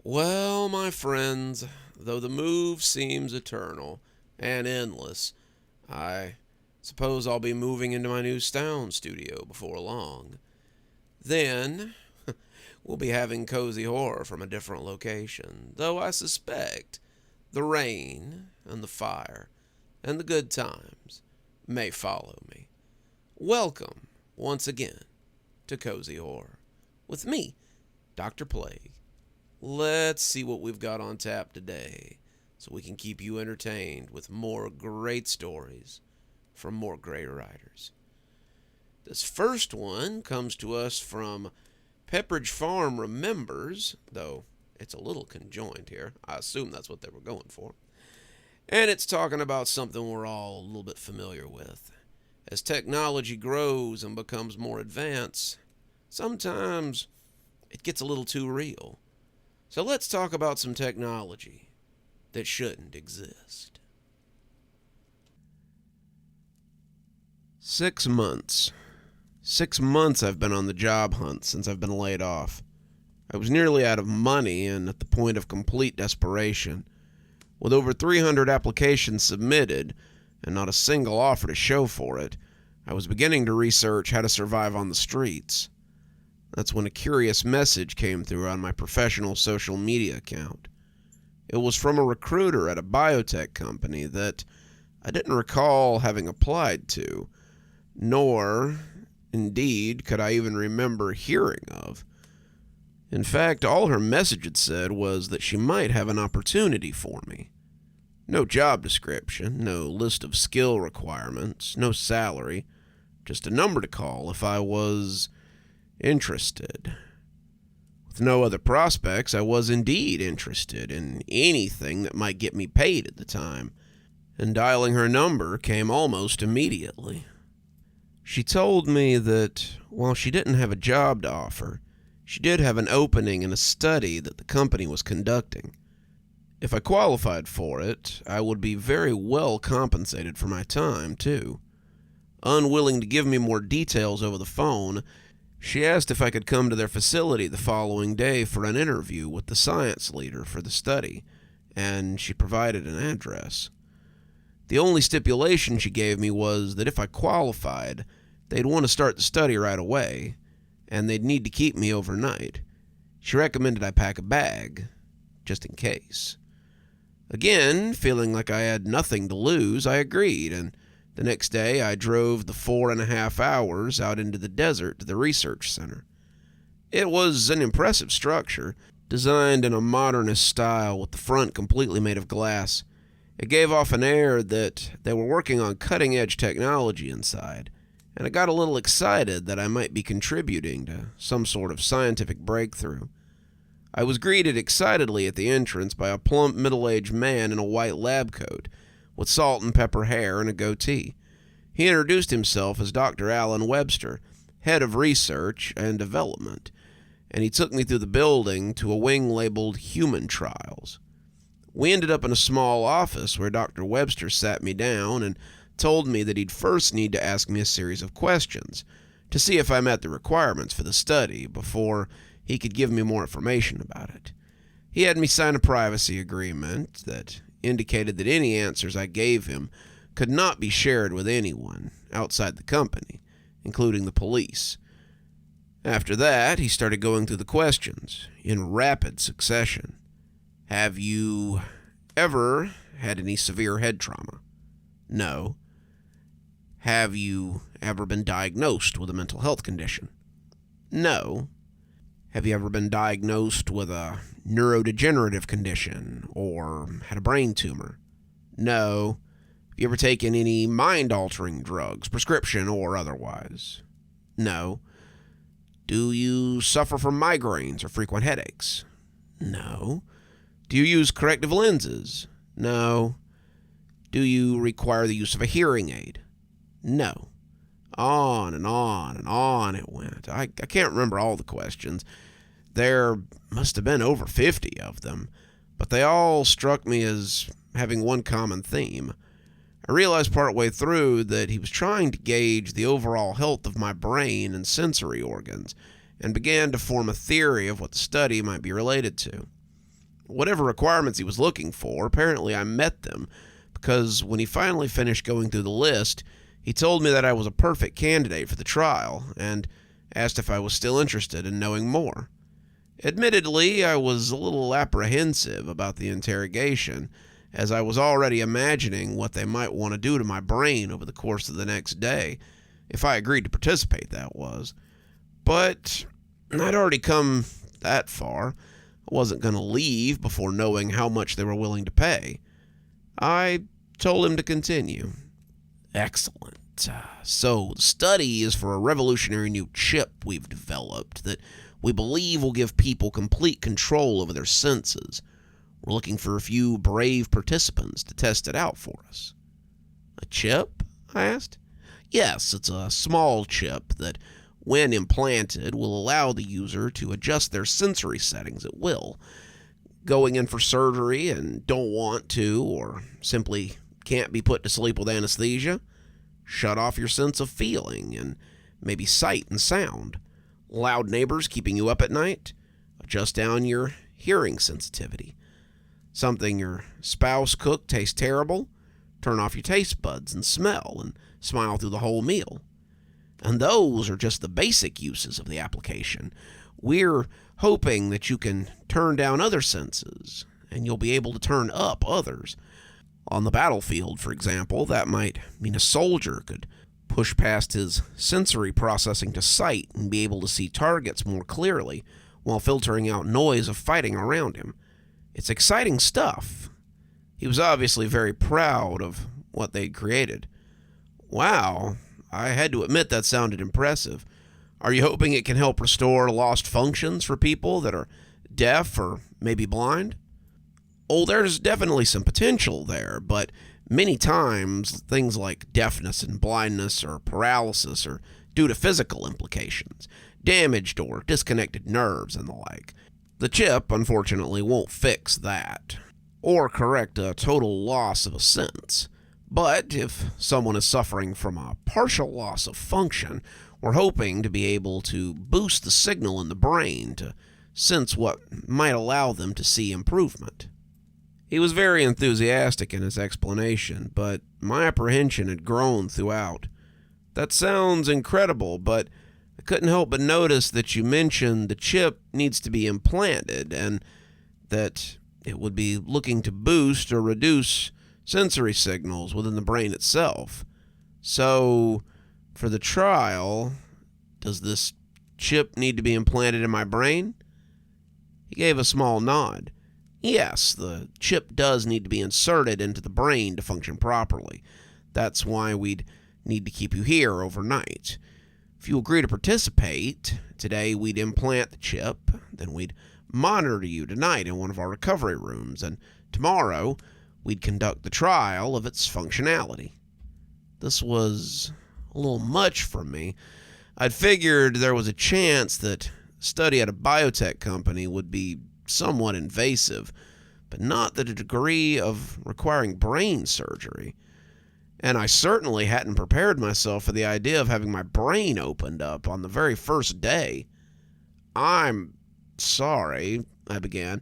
Well, my friends, though the move seems eternal and endless, I suppose I'll be moving into my new sound studio before long. Then, we'll be having cozy horror from a different location, though I suspect the rain and the fire and the good times may follow me. Welcome, once again, to Cozy Horror, with me, Dr. Plague. Let's see what we've got on tap today, so we can keep you entertained with more great stories from more great writers. This first one comes to us from Pepperidge Farm Remembers, though it's a little conjoined here. I assume that's what they were going for. And it's talking about something we're all a little bit familiar with. As technology grows and becomes more advanced, sometimes it gets a little too real. So let's talk about some technology that shouldn't exist. 6 months. 6 months I've been on the job hunt since I've been laid off. I was nearly out of money and at the point of complete desperation. With over 300 applications submitted and not a single offer to show for it, I was beginning to research how to survive on the streets. That's when a curious message came through on my professional social media account. It was from a recruiter at a biotech company that I didn't recall having applied to, nor, indeed, could I even remember hearing of. In fact, all her message had said was that she might have an opportunity for me. No job description, no list of skill requirements, no salary, just a number to call if I was interested. With no other prospects, I was indeed interested in anything that might get me paid at the time, and dialing her number came almost immediately. She told me that while she didn't have a job to offer, she did have an opening in a study that the company was conducting. If I qualified for it, I would be very well compensated for my time, too. Unwilling to give me more details over the phone, she asked if I could come to their facility the following day for an interview with the science leader for the study, and she provided an address. The only stipulation she gave me was that if I qualified, they'd want to start the study right away, and they'd need to keep me overnight. She recommended I pack a bag, just in case. Again, feeling like I had nothing to lose, I agreed, and the next day I drove the 4.5 hours out into the desert to the research center. It was an impressive structure, designed in a modernist style with the front completely made of glass. It gave off an air that they were working on cutting-edge technology inside, and I got a little excited that I might be contributing to some sort of scientific breakthrough. I was greeted excitedly at the entrance by a plump middle-aged man in a white lab coat, with salt and pepper hair and a goatee. He introduced himself as Dr. Alan Webster, head of research and development, and he took me through the building to a wing labeled Human Trials. We ended up in a small office where Dr. Webster sat me down and told me that he'd first need to ask me a series of questions to see if I met the requirements for the study before he could give me more information about it. He had me sign a privacy agreement that indicated that any answers I gave him could not be shared with anyone outside the company, including the police. After that, he started going through the questions in rapid succession. Have you ever had any severe head trauma? No. Have you ever been diagnosed with a mental health condition? No. Have you ever been diagnosed with a neurodegenerative condition or had a brain tumor? No. Have you ever taken any mind-altering drugs, prescription or otherwise? No. Do you suffer from migraines or frequent headaches? No. Do you use corrective lenses? No. Do you require the use of a hearing aid? No. On and on and on it went. I can't remember all the questions. There must have been over 50 of them, but they all struck me as having one common theme. I realized partway through that he was trying to gauge the overall health of my brain and sensory organs, and began to form a theory of what the study might be related to. whatever requirements he was looking for, apparently I met them, because when he finally finished going through the list, he told me that I was a perfect candidate for the trial, and asked if I was still interested in knowing more. Admittedly, I was a little apprehensive about the interrogation, as I was already imagining what they might want to do to my brain over the course of the next day, if I agreed to participate, that was. But I'd already come that far. I wasn't going to leave before knowing how much they were willing to pay. I told him to continue. Excellent. So the study is for a revolutionary new chip we've developed that we believe will give people complete control over their senses. We're looking for a few brave participants to test it out for us. A chip? I asked. Yes, it's a small chip that, when implanted, will allow the user to adjust their sensory settings at will. Going in for surgery and don't want to, or simply can't be put to sleep with anesthesia, shut off your sense of feeling and maybe sight and sound. Loud neighbors keeping you up at night, adjust down your hearing sensitivity. Something your spouse cooked tastes terrible, turn off your taste buds and smell and smile through the whole meal. And those are just the basic uses of the application. We're hoping that you can turn down other senses, and you'll be able to turn up others. On the battlefield, for example, that might mean a soldier could push past his sensory processing to sight and be able to see targets more clearly while filtering out noise of fighting around him. It's exciting stuff. He was obviously very proud of what they'd created. Wow, I had to admit that sounded impressive. Are you hoping it can help restore lost functions for people that are deaf or maybe blind? Oh, there's definitely some potential there, but many times things like deafness and blindness or paralysis are due to physical implications, damaged or disconnected nerves and the like. The chip, unfortunately, won't fix that, or correct a total loss of a sense. But if someone is suffering from a partial loss of function, we're hoping to be able to boost the signal in the brain to sense what might allow them to see improvement. He was very enthusiastic in his explanation, but my apprehension had grown throughout. That sounds incredible, but I couldn't help but notice that you mentioned the chip needs to be implanted and that it would be looking to boost or reduce sensory signals within the brain itself. So, for the trial, does this chip need to be implanted in my brain? He gave a small nod. Yes, the chip does need to be inserted into the brain to function properly. That's why we'd need to keep you here overnight. If you agree to participate, today we'd implant the chip, then we'd monitor you tonight in one of our recovery rooms, and tomorrow we'd conduct the trial of its functionality. This was a little much for me. I'd figured there was a chance that study at a biotech company would be somewhat invasive, but not to the degree of requiring brain surgery. And I certainly hadn't prepared myself for the idea of having my brain opened up on the very first day. I'm sorry, I began,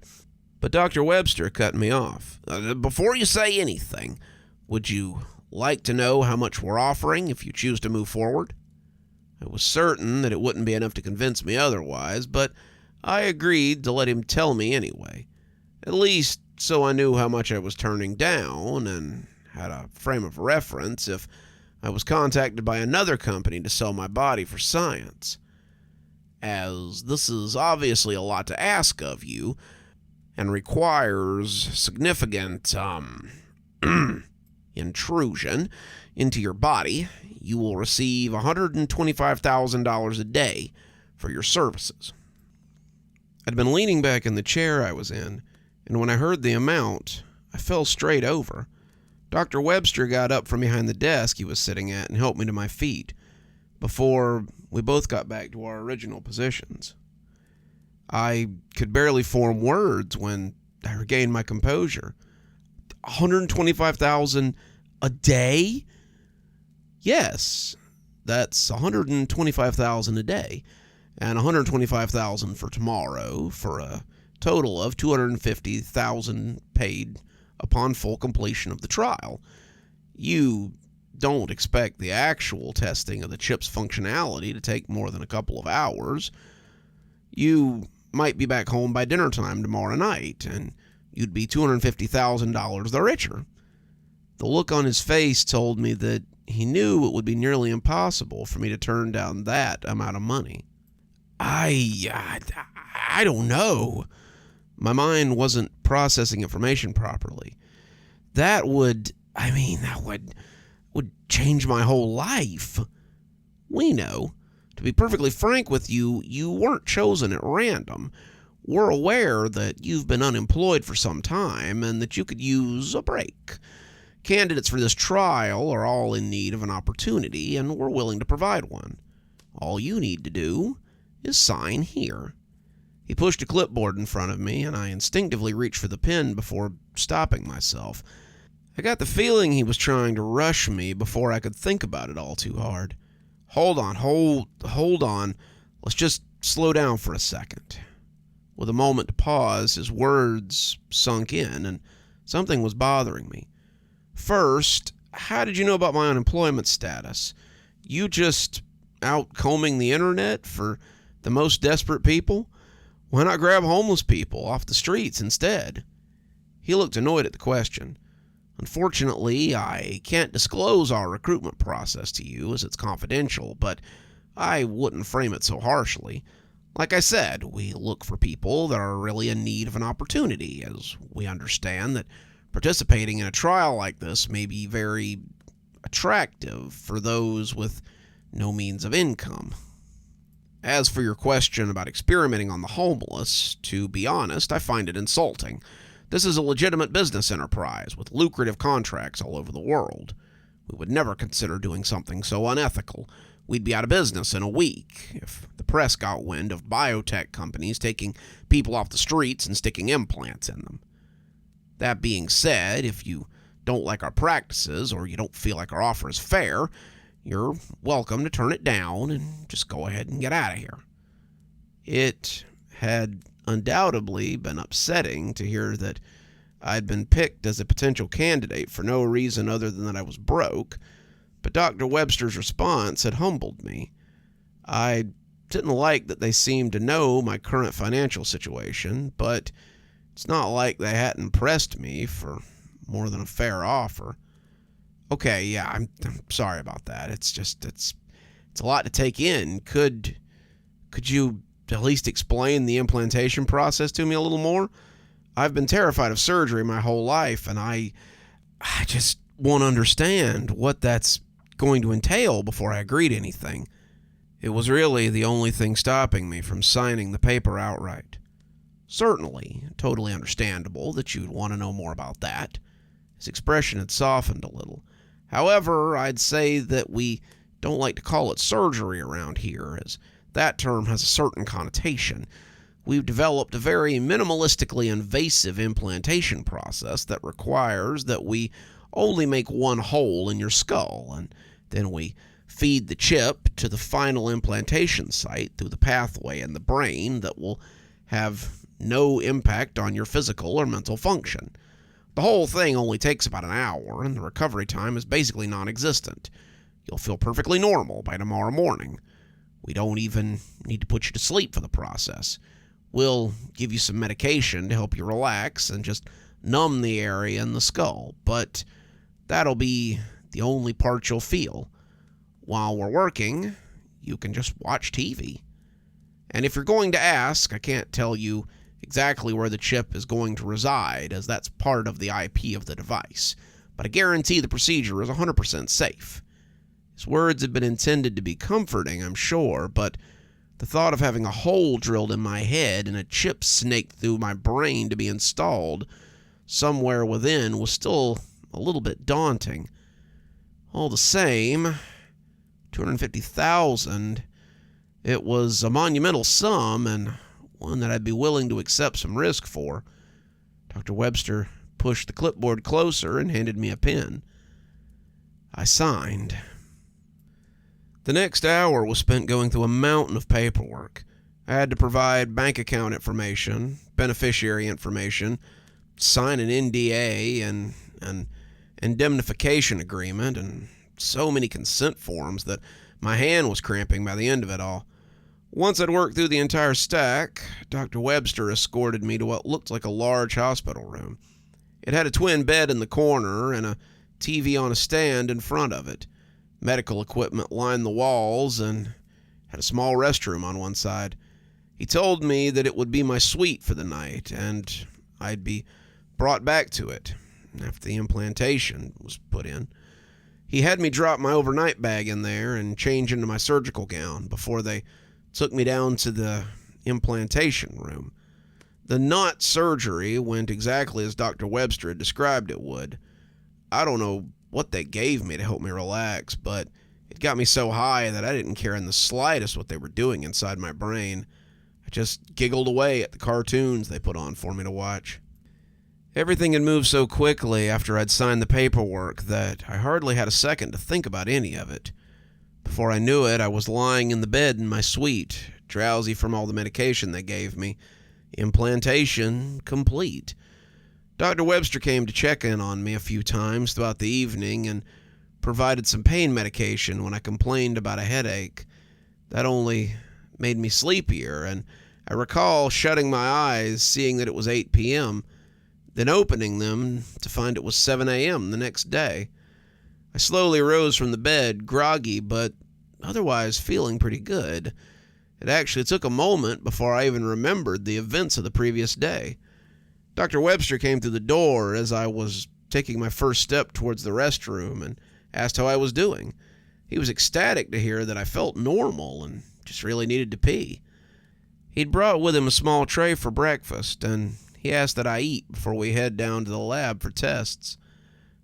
but Dr. Webster cut me off. Before you say anything, would you like to know how much we're offering if you choose to move forward? I was certain that it wouldn't be enough to convince me otherwise, but I agreed to let him tell me anyway, at least so I knew how much I was turning down and had a frame of reference if I was contacted by another company to sell my body for science. As this is obviously a lot to ask of you and requires significant intrusion into your body, you will receive $125,000 a day for your services. I'd been leaning back in the chair I was in, and when I heard the amount, I fell straight over. Dr. Webster got up from behind the desk he was sitting at and helped me to my feet, before we both got back to our original positions. I could barely form words when I regained my composure. $125,000 a day? Yes, that's $125,000 a day. And $125,000 for tomorrow for a total of $250,000 paid upon full completion of the trial. You don't expect the actual testing of the chip's functionality to take more than a couple of hours. You might be back home by dinner time tomorrow night, and you'd be $250,000 the richer. The look on his face told me that he knew it would be nearly impossible for me to turn down that amount of money. I don't know. My mind wasn't processing information properly. That would change my whole life. We know. To be perfectly frank with you, you weren't chosen at random. We're aware that you've been unemployed for some time and that you could use a break. Candidates for this trial are all in need of an opportunity, and we're willing to provide one. All you need to do is sign here. He pushed a clipboard in front of me, and I instinctively reached for the pen before stopping myself. I got the feeling he was trying to rush me before I could think about it all too hard. Hold on. Let's just slow down for a second. With a moment to pause, his words sunk in, and something was bothering me. First, how did you know about my unemployment status? You just out combing the internet for the most desperate people? Why not grab homeless people off the streets instead? He looked annoyed at the question. Unfortunately, I can't disclose our recruitment process to you as it's confidential, but I wouldn't frame it so harshly. Like I said, we look for people that are really in need of an opportunity, as we understand that participating in a trial like this may be very attractive for those with no means of income. As for your question about experimenting on the homeless, to be honest, I find it insulting. This is a legitimate business enterprise with lucrative contracts all over the world. We would never consider doing something so unethical. We'd be out of business in a week if the press got wind of biotech companies taking people off the streets and sticking implants in them. That being said, if you don't like our practices or you don't feel like our offer is fair, you're welcome to turn it down and just go ahead and get out of here. It had undoubtedly been upsetting to hear that I'd been picked as a potential candidate for no reason other than that I was broke, but Dr. Webster's response had humbled me. I didn't like that they seemed to know my current financial situation, but it's not like they hadn't pressed me for more than a fair offer. Okay, yeah, I'm sorry about that. It's a lot to take in. Could you at least explain the implantation process to me a little more? I've been terrified of surgery my whole life, and I just won't understand what that's going to entail before I agree to anything. It was really the only thing stopping me from signing the paper outright. Certainly, totally understandable that you'd want to know more about that. His expression had softened a little. However, I'd say that we don't like to call it surgery around here, as that term has a certain connotation. We've developed a very minimalistically invasive implantation process that requires that we only make one hole in your skull, and then we feed the chip to the final implantation site through the pathway in the brain that will have no impact on your physical or mental function. The whole thing only takes about an hour, and the recovery time is basically non-existent. You'll feel perfectly normal by tomorrow morning. We don't even need to put you to sleep for the process. We'll give you some medication to help you relax and just numb the area in the skull, but that'll be the only part you'll feel. While we're working, you can just watch TV. And if you're going to ask, I can't tell you exactly where the chip is going to reside, as that's part of the IP of the device, but I guarantee the procedure is 100% safe. His words had been intended to be comforting, I'm sure, but the thought of having a hole drilled in my head and a chip snaked through my brain to be installed somewhere within was still a little bit daunting. All the same, $250,000, it was a monumental sum and one that I'd be willing to accept some risk for. Dr. Webster pushed the clipboard closer and handed me a pen. I signed. The next hour was spent going through a mountain of paperwork. I had to provide bank account information, beneficiary information, sign an NDA and an indemnification agreement, and so many consent forms that my hand was cramping by the end of it all. Once I'd worked through the entire stack, Dr. Webster escorted me to what looked like a large hospital room. It had a twin bed in the corner and a TV on a stand in front of it. Medical equipment lined the walls and had a small restroom on one side. He told me that it would be my suite for the night, and I'd be brought back to it after the implantation was put in. He had me drop my overnight bag in there and change into my surgical gown before they took me down to the implantation room. The knot surgery went exactly as Dr. Webster had described it would. I don't know what they gave me to help me relax, but it got me so high that I didn't care in the slightest what they were doing inside my brain. I just giggled away at the cartoons they put on for me to watch. Everything had moved so quickly after I'd signed the paperwork that I hardly had a second to think about any of it. Before I knew it, I was lying in the bed in my suite, drowsy from all the medication they gave me. Implantation complete. Dr. Webster came to check in on me a few times throughout the evening and provided some pain medication when I complained about a headache. That only made me sleepier, and I recall shutting my eyes, seeing that it was 8 p.m., then opening them to find it was 7 a.m. the next day. I slowly rose from the bed, groggy, but otherwise feeling pretty good. It actually took a moment before I even remembered the events of the previous day. Dr. Webster came through the door as I was taking my first step towards the restroom and asked how I was doing. He was ecstatic to hear that I felt normal and just really needed to pee. He'd brought with him a small tray for breakfast, and he asked that I eat before we head down to the lab for tests.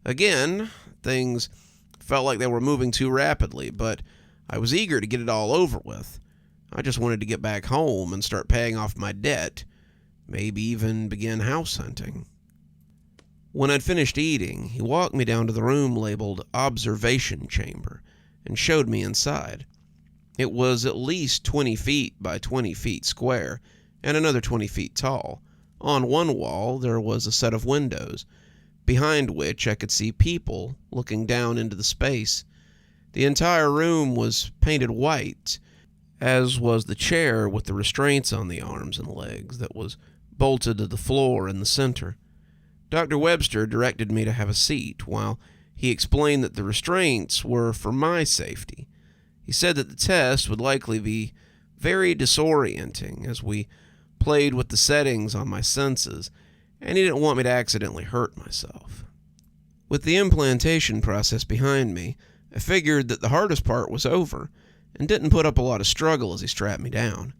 Again, things felt like they were moving too rapidly, but I was eager to get it all over with. I just wanted to get back home and start paying off my debt, maybe even begin house hunting. When I'd finished eating, he walked me down to the room labeled Observation Chamber and showed me inside. It was at least 20 feet by 20 feet square and another 20 feet tall. On one wall, there was a set of windows, behind which I could see people looking down into the space. The entire room was painted white, as was the chair with the restraints on the arms and legs that was bolted to the floor in the center. Dr. Webster directed me to have a seat while he explained that the restraints were for my safety. He said that the test would likely be very disorienting as we played with the settings on my senses, and he didn't want me to accidentally hurt myself. With the implantation process behind me, I figured that the hardest part was over and didn't put up a lot of struggle as he strapped me down.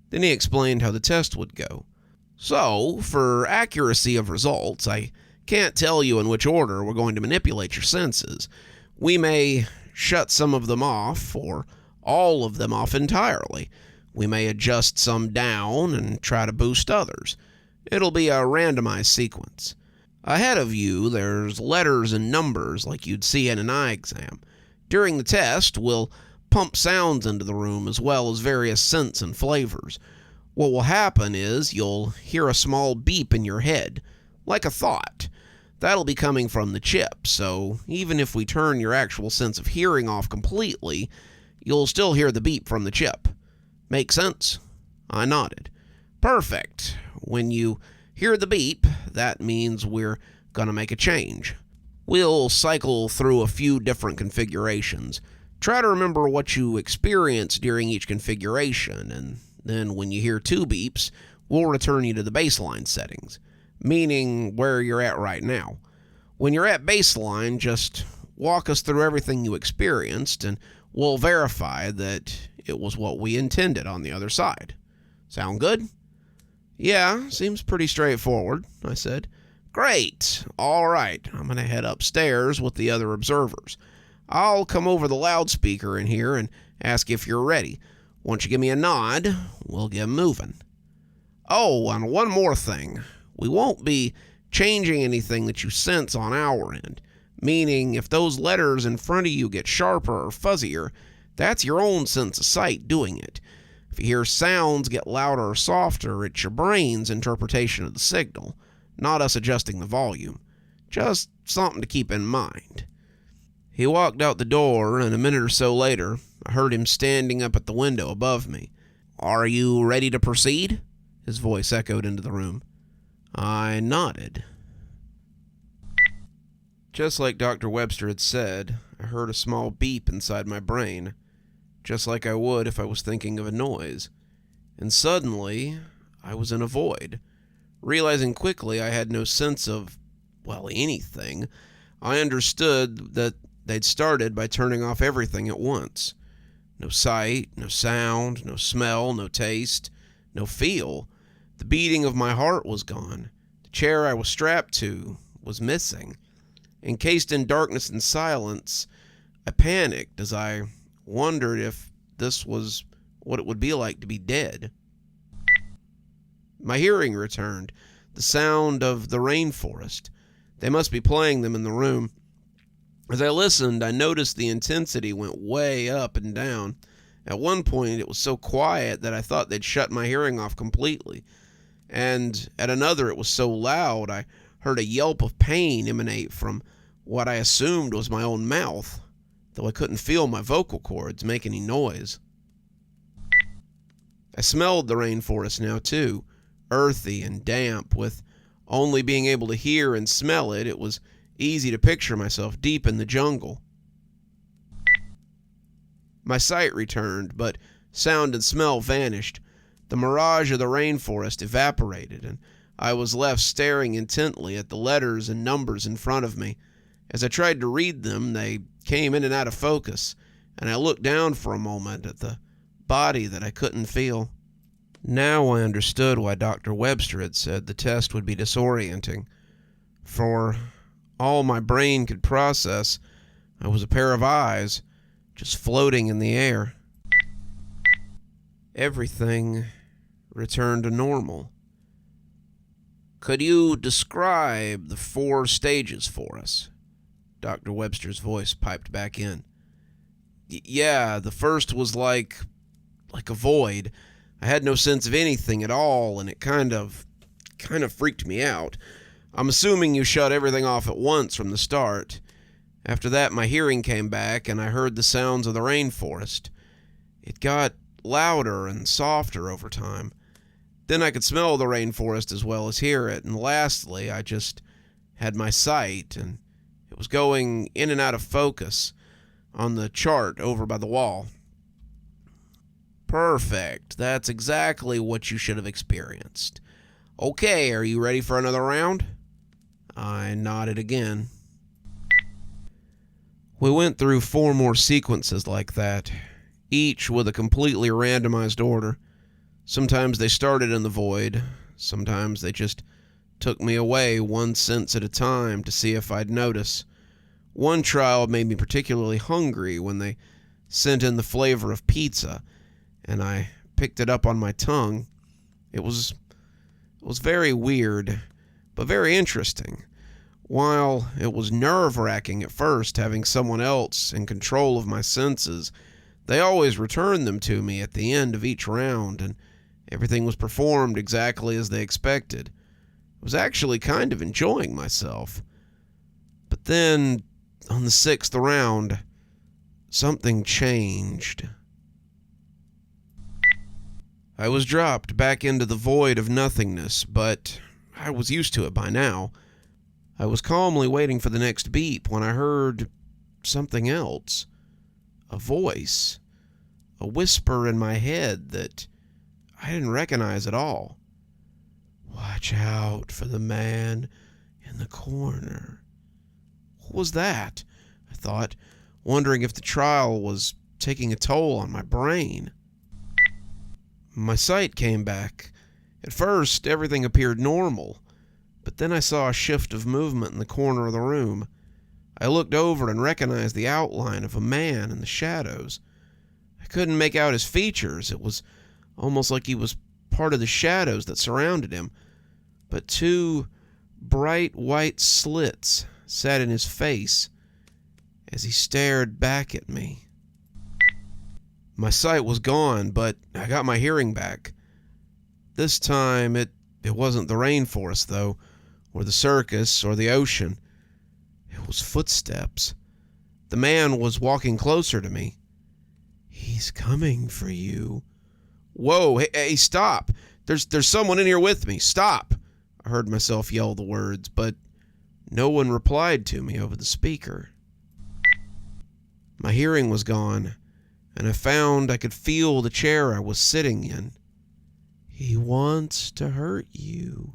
Then he explained how the test would go. So, for accuracy of results, I can't tell you in which order we're going to manipulate your senses. We may shut some of them off, or all of them off entirely. We may adjust some down and try to boost others. It'll be a randomized sequence. Ahead of you, there's letters and numbers like you'd see in an eye exam. During the test, we'll pump sounds into the room as well as various scents and flavors. What will happen is you'll hear a small beep in your head, like a thought. That'll be coming from the chip, so even if we turn your actual sense of hearing off completely, you'll still hear the beep from the chip. Make sense? I nodded. Perfect. When you hear the beep, that means we're going to make a change. We'll cycle through a few different configurations. Try to remember what you experienced during each configuration, and then when you hear 2 beeps, we'll return you to the baseline settings, meaning where you're at right now. When you're at baseline, just walk us through everything you experienced, and we'll verify that it was what we intended on the other side. Sound good? Yeah, seems pretty straightforward, I said. Great. All right, I'm going to head upstairs with the other observers. I'll come over the loudspeaker in here and ask if you're ready. Once you give me a nod, we'll get moving. Oh, and one more thing. We won't be changing anything that you sense on our end, meaning if those letters in front of you get sharper or fuzzier, that's your own sense of sight doing it. If you hear sounds get louder or softer, it's your brain's interpretation of the signal, not us adjusting the volume. Just something to keep in mind. He walked out the door, and a minute or so later, I heard him standing up at the window above me. "Are you ready to proceed?" His voice echoed into the room. I nodded. Just like Dr. Webster had said, I heard a small beep inside my brain, just like I would if I was thinking of a noise. And suddenly, I was in a void. Realizing quickly I had no sense of, anything, I understood that they'd started by turning off everything at once. No sight, no sound, no smell, no taste, no feel. The beating of my heart was gone. The chair I was strapped to was missing. Encased in darkness and silence, I panicked as I wondered if this was what it would be like to be dead. My hearing returned, the sound of the rainforest. They must be playing them in the room. As I listened, I noticed the intensity went way up and down. At one point, it was so quiet that I thought they'd shut my hearing off completely. And at another, it was so loud, I heard a yelp of pain emanate from what I assumed was my own mouth, though I couldn't feel my vocal cords make any noise. I smelled the rainforest now, too, earthy and damp. With only being able to hear and smell it, it was easy to picture myself deep in the jungle. My sight returned, but sound and smell vanished. The mirage of the rainforest evaporated, and I was left staring intently at the letters and numbers in front of me. As I tried to read them, they came in and out of focus, and I looked down for a moment at the body that I couldn't feel. Now I understood why Dr. Webster had said the test would be disorienting. For all my brain could process, I was a pair of eyes, just floating in the air. Everything returned to normal. "Could you describe the 4 stages for us?" Dr. Webster's voice piped back in. Yeah, the first was like a void. I had no sense of anything at all, and it kind of freaked me out. I'm assuming you shut everything off at once from the start. After that, my hearing came back, and I heard the sounds of the rainforest. It got louder and softer over time. Then I could smell the rainforest as well as hear it, and lastly, I just had my sight, and it was going in and out of focus on the chart over by the wall. Perfect. That's exactly what you should have experienced. Okay, are you ready for another round? I nodded again. We went through 4 more sequences like that, each with a completely randomized order. Sometimes they started in the void, sometimes they just took me away one sense at a time to see if I'd notice. One trial made me particularly hungry when they sent in the flavor of pizza, and I picked it up on my tongue. It was very weird, but very interesting. While it was nerve-wracking at first having someone else in control of my senses, they always returned them to me at the end of each round, and everything was performed exactly as they expected. I was actually kind of enjoying myself. But then, on the 6th round, something changed. I was dropped back into the void of nothingness, but I was used to it by now. I was calmly waiting for the next beep when I heard something else. A voice. A whisper in my head that I didn't recognize at all. "Watch out for the man in the corner." What was that? I thought, wondering if the trial was taking a toll on my brain. My sight came back. At first, everything appeared normal, but then I saw a shift of movement in the corner of the room. I looked over and recognized the outline of a man in the shadows. I couldn't make out his features. It was almost like he was part of the shadows that surrounded him, but 2 bright white slits sat in his face as he stared back at me. My sight was gone, but I got my hearing back. This time, it wasn't the rainforest, though, or the circus, or the ocean. It was footsteps. The man was walking closer to me. "He's coming for you." "Whoa, hey, stop! There's someone in here with me. Stop!" I heard myself yell the words, but no one replied to me over the speaker. My hearing was gone, and I found I could feel the chair I was sitting in. "He wants to hurt you."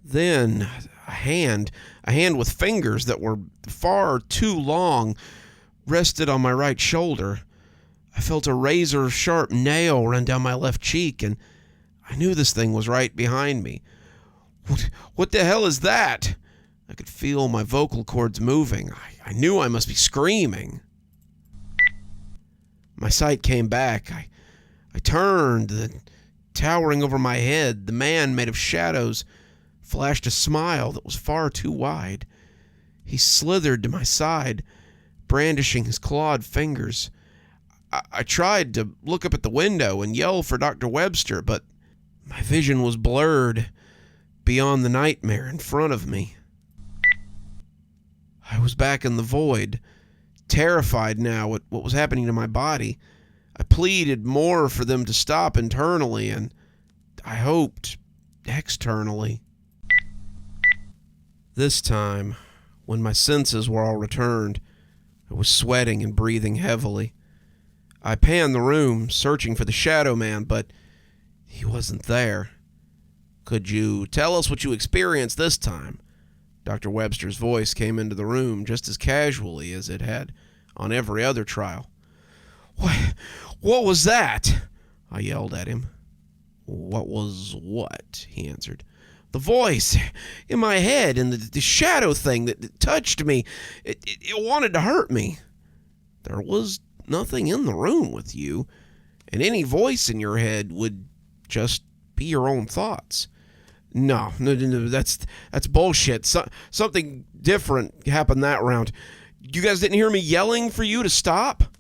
Then a hand with fingers that were far too long rested on my right shoulder. I felt a razor-sharp nail run down my left cheek, and I knew this thing was right behind me. What the hell is that? I could feel my vocal cords moving. I knew I must be screaming. My sight came back. I turned, then towering over my head, the man made of shadows flashed a smile that was far too wide. He slithered to my side, brandishing his clawed fingers. I tried to look up at the window and yell for Dr. Webster, but my vision was blurred beyond the nightmare in front of me. I was back in the void, terrified now at what was happening to my body. I pleaded more for them to stop internally, and I hoped externally. This time, when my senses were all returned, I was sweating and breathing heavily. I panned the room, searching for the Shadow Man, but he wasn't there. "Could you tell us what you experienced this time?" Dr. Webster's voice came into the room just as casually as it had on every other trial. What was that?" I yelled at him. "What was what?" he answered. "The voice in my head and the shadow thing that touched me. It wanted to hurt me." "There was nothing in the room with you, and any voice in your head would just be your own thoughts." No, that's bullshit. Something different happened that round. You guys didn't hear me yelling for you to stop?"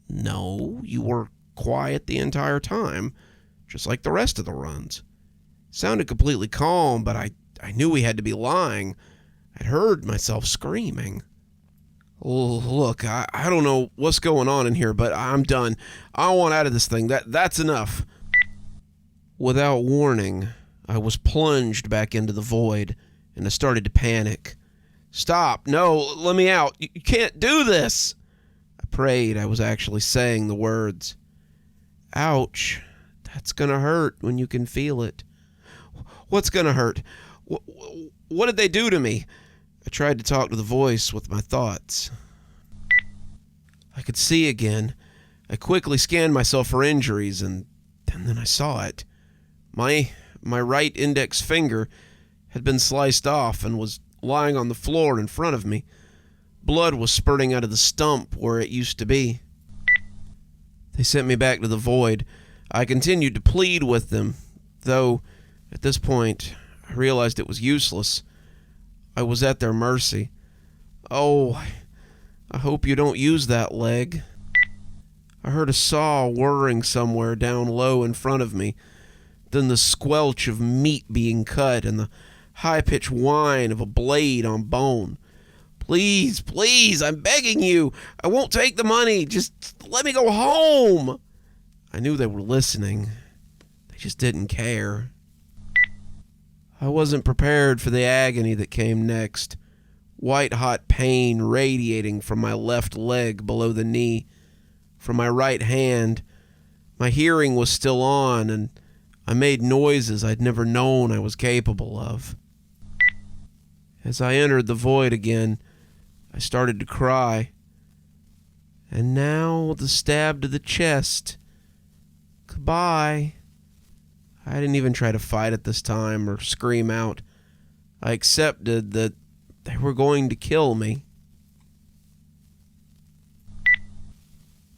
"No, you were quiet the entire time, just like the rest of the runs." Sounded completely calm, but I knew he had to be lying. I'd heard myself screaming. "Look, I don't know what's going on in here, but I'm done. I want out of this thing. That's enough." Without warning, I was plunged back into the void, and I started to panic. "Stop! No, let me out! You can't do this!" I prayed I was actually saying the words. "Ouch. That's gonna hurt when you can feel it." "What's gonna hurt? What did they do to me?" I tried to talk to the voice with my thoughts. I could see again. I quickly scanned myself for injuries, and then I saw it. My right index finger had been sliced off and was lying on the floor in front of me. Blood was spurting out of the stump where it used to be. They sent me back to the void. I continued to plead with them, though at this point I realized it was useless. I was at their mercy. "Oh, I hope you don't use that leg." I heard a saw whirring somewhere down low in front of me, then the squelch of meat being cut and the high-pitched whine of a blade on bone. "Please, please, I'm begging you. I won't take the money. Just let me go home." I knew they were listening. They just didn't care. I wasn't prepared for the agony that came next. White-hot pain radiating from my left leg below the knee. From my right hand, my hearing was still on, and I made noises I'd never known I was capable of. As I entered the void again, I started to cry. And now the stab to the chest. Goodbye. I didn't even try to fight it this time or scream out. I accepted that they were going to kill me.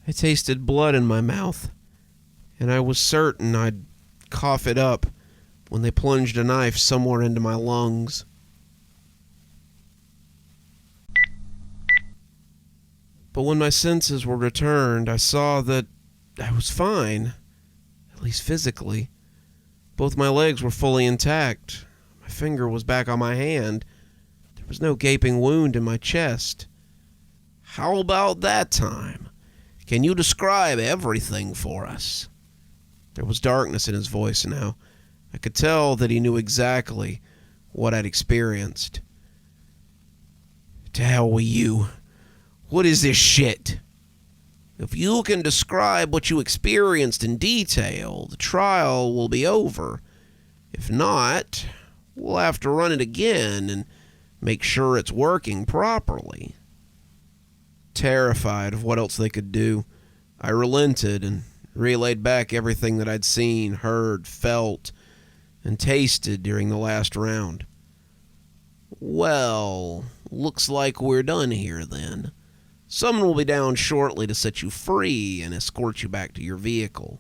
I tasted blood in my mouth, and I was certain I'd cough it up when they plunged a knife somewhere into my lungs. But when my senses were returned, I saw that I was fine, at least physically. Both my legs were fully intact. My finger was back on my hand. There was no gaping wound in my chest. How about that time? Can you describe everything for us? There was darkness in his voice now. I could tell that he knew exactly what I'd experienced. To hell with you. What is this shit? If you can describe what you experienced in detail, the trial will be over. If not, we'll have to run it again and make sure it's working properly. Terrified of what else they could do, I relented and relayed back everything that I'd seen, heard, felt, and tasted during the last round. Well, looks like we're done here then. Someone will be down shortly to set you free and escort you back to your vehicle.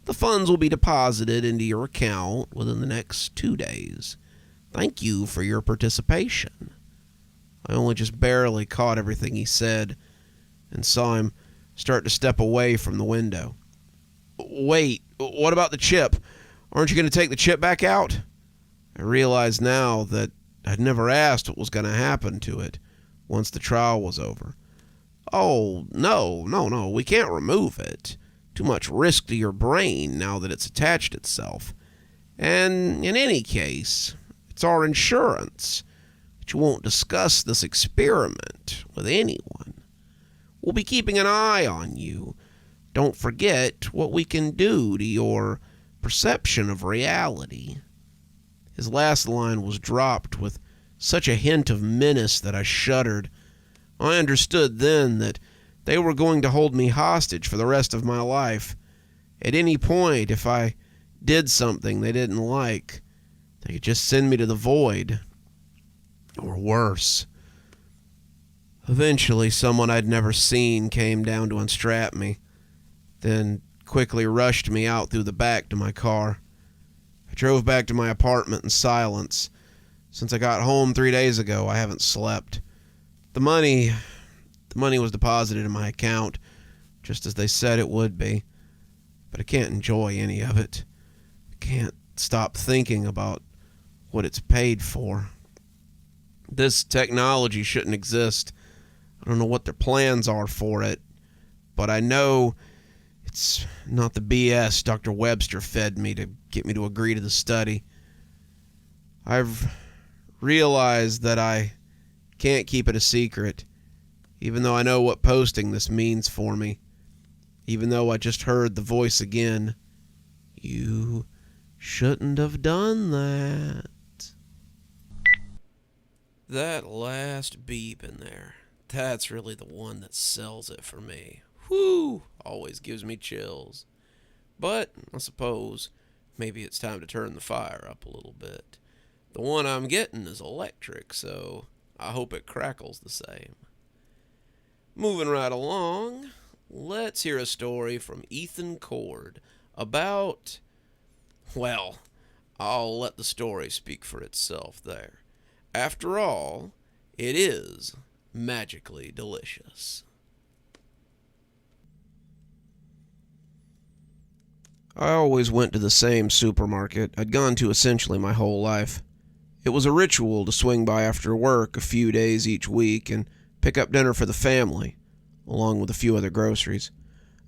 The funds will be deposited into your account within the next 2 days. Thank you for your participation. I only just barely caught everything he said and saw him start to step away from the window. Wait, what about the chip? Aren't you going to take the chip back out? I realized now that I'd never asked what was going to happen to it once the trial was over. Oh, no, we can't remove it. Too much risk to your brain now that it's attached itself. And in any case, it's our insurance that you won't discuss this experiment with anyone. We'll be keeping an eye on you. Don't forget what we can do to your perception of reality. His last line was dropped with such a hint of menace that I shuddered. I understood then that they were going to hold me hostage for the rest of my life. At any point, if I did something they didn't like, they could just send me to the void. Or worse. Eventually, someone I'd never seen came down to unstrap me, then quickly rushed me out through the back to my car. I drove back to my apartment in silence. Since I got home 3 days ago, I haven't slept. The money was deposited in my account, just as they said it would be. But I can't enjoy any of it. I can't stop thinking about what it's paid for. This technology shouldn't exist. I don't know what their plans are for it, but I know it's not the BS Dr. Webster fed me to get me to agree to the study. I've realized that I can't keep it a secret, even though I know what posting this means for me. Even though I just heard the voice again. You shouldn't have done that. That last beep in there, that's really the one that sells it for me. Whew, always gives me chills. But I suppose maybe it's time to turn the fire up a little bit. The one I'm getting is electric, so I hope it crackles the same. Moving right along, let's hear a story from Ethan Cord about, well, I'll let the story speak for itself there. After all, it is magically delicious. I always went to the same supermarket I'd gone to essentially my whole life. It was a ritual to swing by after work a few days each week and pick up dinner for the family, along with a few other groceries.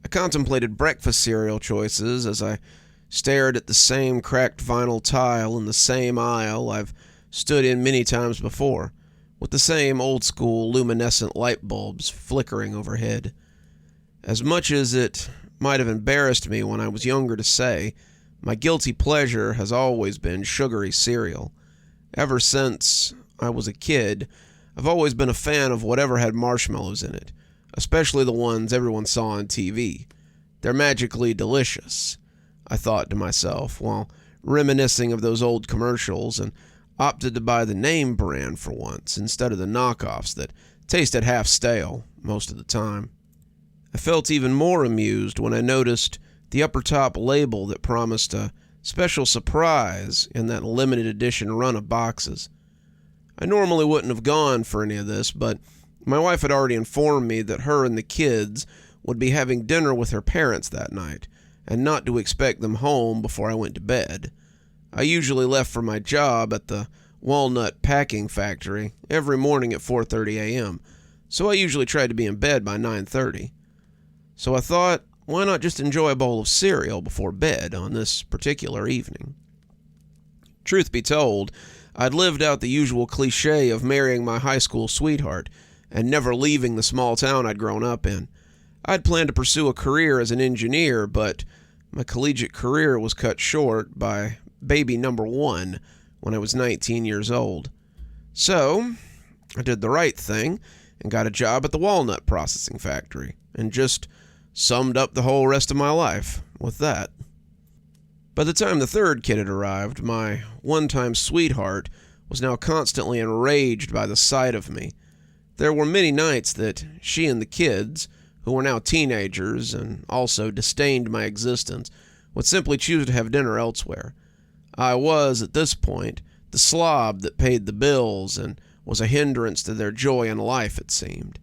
I contemplated breakfast cereal choices as I stared at the same cracked vinyl tile in the same aisle I've stood in many times before, with the same old-school luminescent light bulbs flickering overhead. As much as it might have embarrassed me when I was younger to say, my guilty pleasure has always been sugary cereal. Ever since I was a kid, I've always been a fan of whatever had marshmallows in it, especially the ones everyone saw on TV. They're magically delicious, I thought to myself, while reminiscing of those old commercials, and opted to buy the name brand for once instead of the knockoffs that tasted half stale most of the time. I felt even more amused when I noticed the upper top label that promised a special surprise in that limited edition run of boxes. I normally wouldn't have gone for any of this, but my wife had already informed me that her and the kids would be having dinner with her parents that night, and not to expect them home before I went to bed. I usually left for my job at the walnut packing factory every morning at 4:30 a.m., so I usually tried to be in bed by 9:30. So I thought, why not just enjoy a bowl of cereal before bed on this particular evening? Truth be told, I'd lived out the usual cliche of marrying my high school sweetheart and never leaving the small town I'd grown up in. I'd planned to pursue a career as an engineer, but my collegiate career was cut short by baby number 1 when I was 19 years old. So, I did the right thing and got a job at the walnut processing factory, and just summed up the whole rest of my life with that. By the time the third kid had arrived, my one-time sweetheart was now constantly enraged by the sight of me. There were many nights that she and the kids, who were now teenagers and also disdained my existence, would simply choose to have dinner elsewhere. I was, at this point, the slob that paid the bills and was a hindrance to their joy in life, it seemed.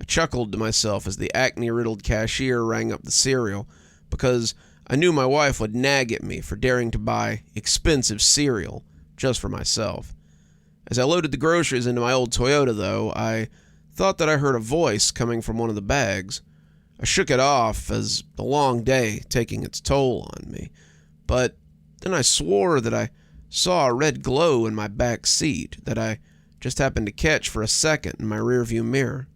I chuckled to myself as the acne-riddled cashier rang up the cereal, because I knew my wife would nag at me for daring to buy expensive cereal just for myself. As I loaded the groceries into my old Toyota, though, I thought that I heard a voice coming from one of the bags. I shook it off as the long day taking its toll on me, but then I swore that I saw a red glow in my back seat that I just happened to catch for a second in my rearview mirror.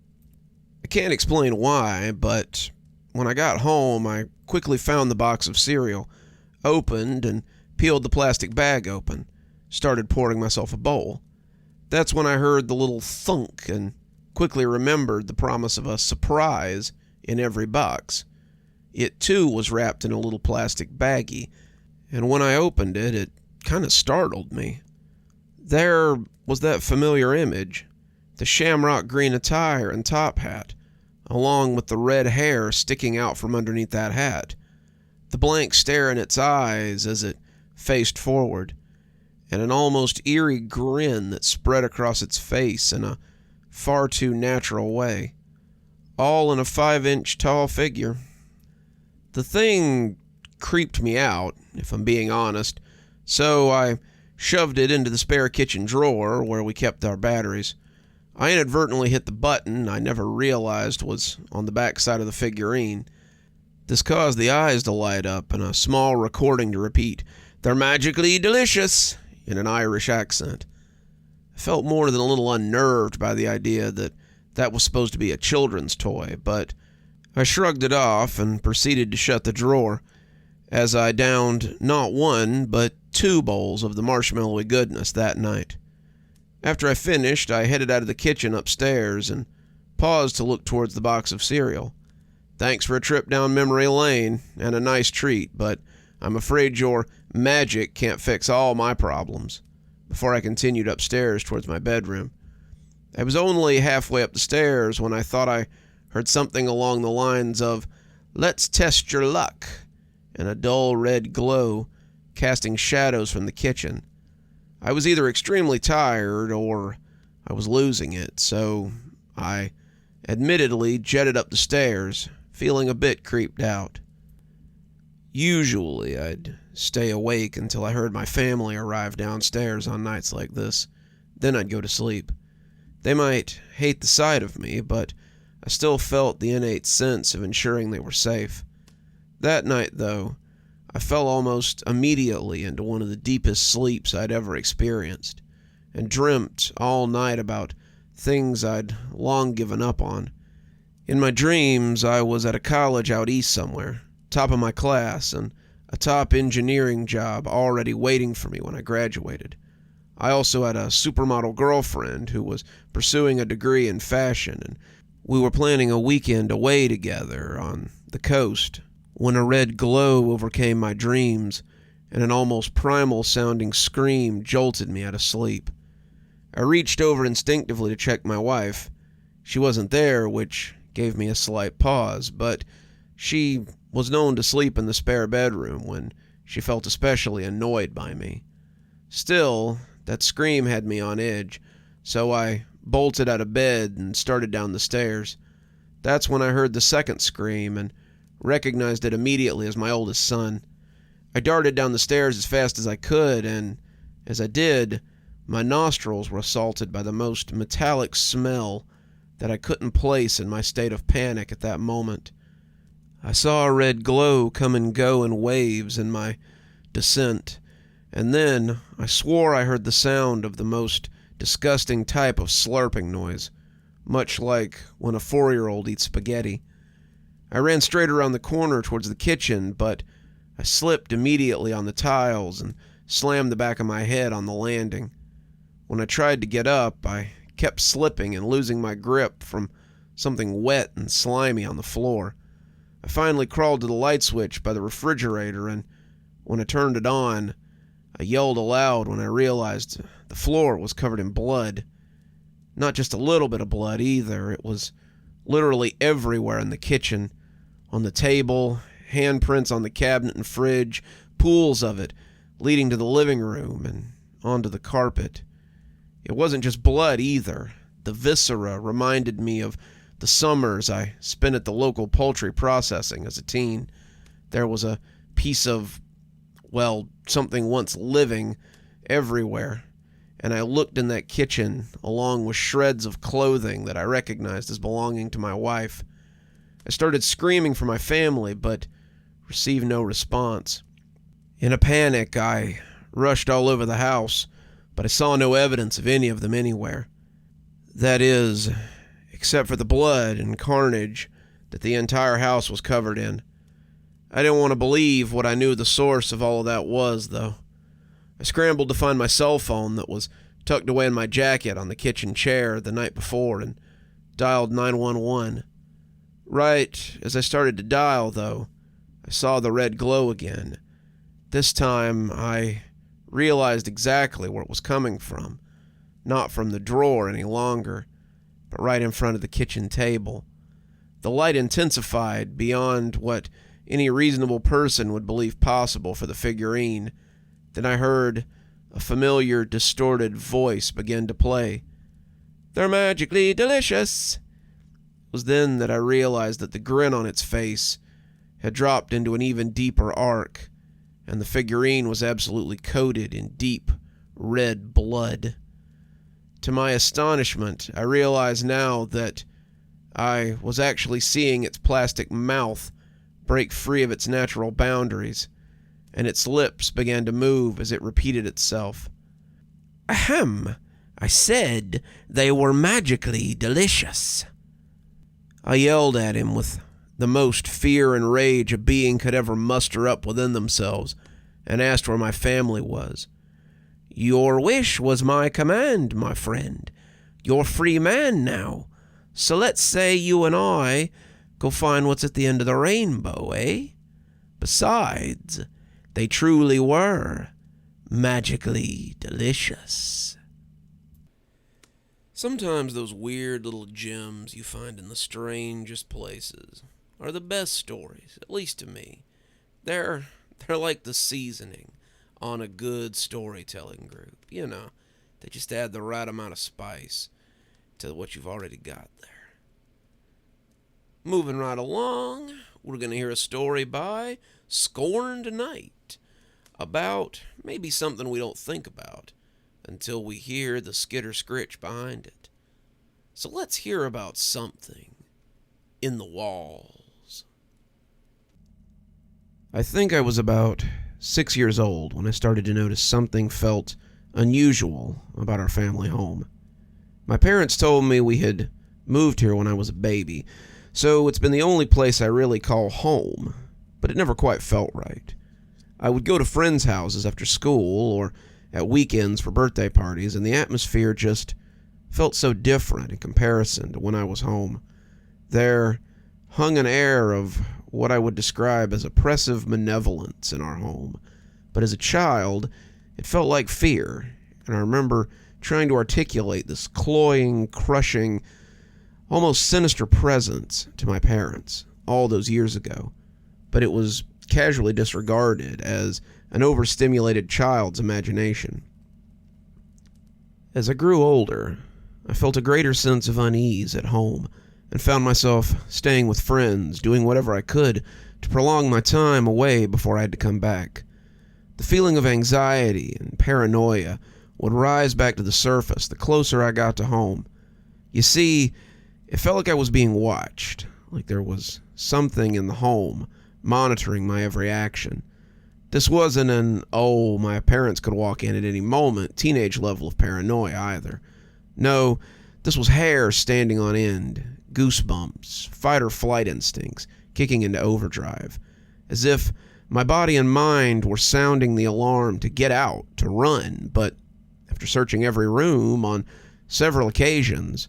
I can't explain why, but when I got home, I quickly found the box of cereal, opened and peeled the plastic bag open, started pouring myself a bowl. That's when I heard the little thunk and quickly remembered the promise of a surprise in every box. It, too, was wrapped in a little plastic baggie, and when I opened it, it kind of startled me. There was that familiar image, the shamrock green attire and top hat, along with the red hair sticking out from underneath that hat, the blank stare in its eyes as it faced forward, and an almost eerie grin that spread across its face in a far too natural way, all in a 5-inch tall figure. The thing creeped me out, if I'm being honest, so I shoved it into the spare kitchen drawer where we kept our batteries. I inadvertently hit the button I never realized was on the back side of the figurine. This caused the eyes to light up and a small recording to repeat, "They're magically delicious," in an Irish accent. I felt more than a little unnerved by the idea that that was supposed to be a children's toy, but I shrugged it off and proceeded to shut the drawer, as I downed not 1, but 2 bowls of the marshmallowy goodness that night. After I finished, I headed out of the kitchen upstairs and paused to look towards the box of cereal. Thanks for a trip down memory lane and a nice treat, but I'm afraid your magic can't fix all my problems, before I continued upstairs towards my bedroom. I was only halfway up the stairs when I thought I heard something along the lines of, "Let's test your luck," and a dull red glow casting shadows from the kitchen. I was either extremely tired or I was losing it, so I admittedly jetted up the stairs, feeling a bit creeped out. Usually I'd stay awake until I heard my family arrive downstairs on nights like this. Then I'd go to sleep. They might hate the sight of me, but I still felt the innate sense of ensuring they were safe. That night, though, I fell almost immediately into one of the deepest sleeps I'd ever experienced, and dreamt all night about things I'd long given up on. In my dreams, I was at a college out east somewhere, top of my class, and a top engineering job already waiting for me when I graduated. I also had a supermodel girlfriend who was pursuing a degree in fashion, and we were planning a weekend away together on the coast, when a red glow overcame my dreams, and an almost primal-sounding scream jolted me out of sleep. I reached over instinctively to check my wife. She wasn't there, which gave me a slight pause, but she was known to sleep in the spare bedroom when she felt especially annoyed by me. Still, that scream had me on edge, so I bolted out of bed and started down the stairs. That's when I heard the second scream and recognized it immediately as my oldest son. I darted down the stairs as fast as I could, and as I did, my nostrils were assaulted by the most metallic smell that I couldn't place in my state of panic at that moment. I saw a red glow come and go in waves in my descent, and then I swore I heard the sound of the most disgusting type of slurping noise, much like when a 4-year-old eats spaghetti. I ran straight around the corner towards the kitchen, but I slipped immediately on the tiles and slammed the back of my head on the landing. When I tried to get up, I kept slipping and losing my grip from something wet and slimy on the floor. I finally crawled to the light switch by the refrigerator, and when I turned it on, I yelled aloud when I realized the floor was covered in blood. Not just a little bit of blood either. It was literally everywhere in the kitchen, on the table, handprints on the cabinet and fridge, pools of it leading to the living room and onto the carpet. It wasn't just blood either. The viscera reminded me of the summers I spent at the local poultry processing as a teen. There was a piece of, well, something once living everywhere, and I looked in that kitchen along with shreds of clothing that I recognized as belonging to my wife. I started screaming for my family, but received no response. In a panic, I rushed all over the house, but I saw no evidence of any of them anywhere. That is, except for the blood and carnage that the entire house was covered in. I didn't want to believe what I knew the source of all of that was, though. I scrambled to find my cell phone that was tucked away in my jacket on the kitchen chair the night before and dialed 911. Right as I started to dial, though, I saw the red glow again. This time, I realized exactly where it was coming from. Not from the drawer any longer, but right in front of the kitchen table. The light intensified beyond what any reasonable person would believe possible for the figurine. Then I heard a familiar, distorted voice begin to play. "They're magically delicious." It was then that I realized that the grin on its face had dropped into an even deeper arc, and the figurine was absolutely coated in deep, red blood. To my astonishment, I realized now that I was actually seeing its plastic mouth break free of its natural boundaries, and its lips began to move as it repeated itself. "Ahem, I said they were magically delicious." I yelled at him with the most fear and rage a being could ever muster up within themselves, and asked where my family was. "Your wish was my command, my friend. You're free man now. So let's say you and I go find what's at the end of the rainbow, eh? Besides, they truly were magically delicious." Sometimes those weird little gems you find in the strangest places are the best stories, at least to me. They're like the seasoning on a good storytelling group. You know, they just add the right amount of spice to what you've already got there. Moving right along, we're going to hear a story by Scornedknight about maybe something we don't think about until we hear the skitter-scritch behind it. So let's hear about something in the walls. I think I was about 6 years old when I started to notice something felt unusual about our family home. My parents told me we had moved here when I was a baby, so it's been the only place I really call home, but it never quite felt right. I would go to friends' houses after school or at weekends for birthday parties, and the atmosphere just felt so different in comparison to when I was home. There hung an air of what I would describe as oppressive malevolence in our home, but as a child, it felt like fear, and I remember trying to articulate this cloying, crushing, almost sinister presence to my parents all those years ago, but it was casually disregarded as an overstimulated child's imagination. As I grew older, I felt a greater sense of unease at home and found myself staying with friends, doing whatever I could to prolong my time away before I had to come back. The feeling of anxiety and paranoia would rise back to the surface the closer I got to home. You see, it felt like I was being watched, like there was something in the home monitoring my every action. This wasn't an, oh, my parents could walk in at any moment, teenage level of paranoia either. No, this was hair standing on end, goosebumps, fight or flight instincts kicking into overdrive, as if my body and mind were sounding the alarm to get out, to run, but after searching every room on several occasions,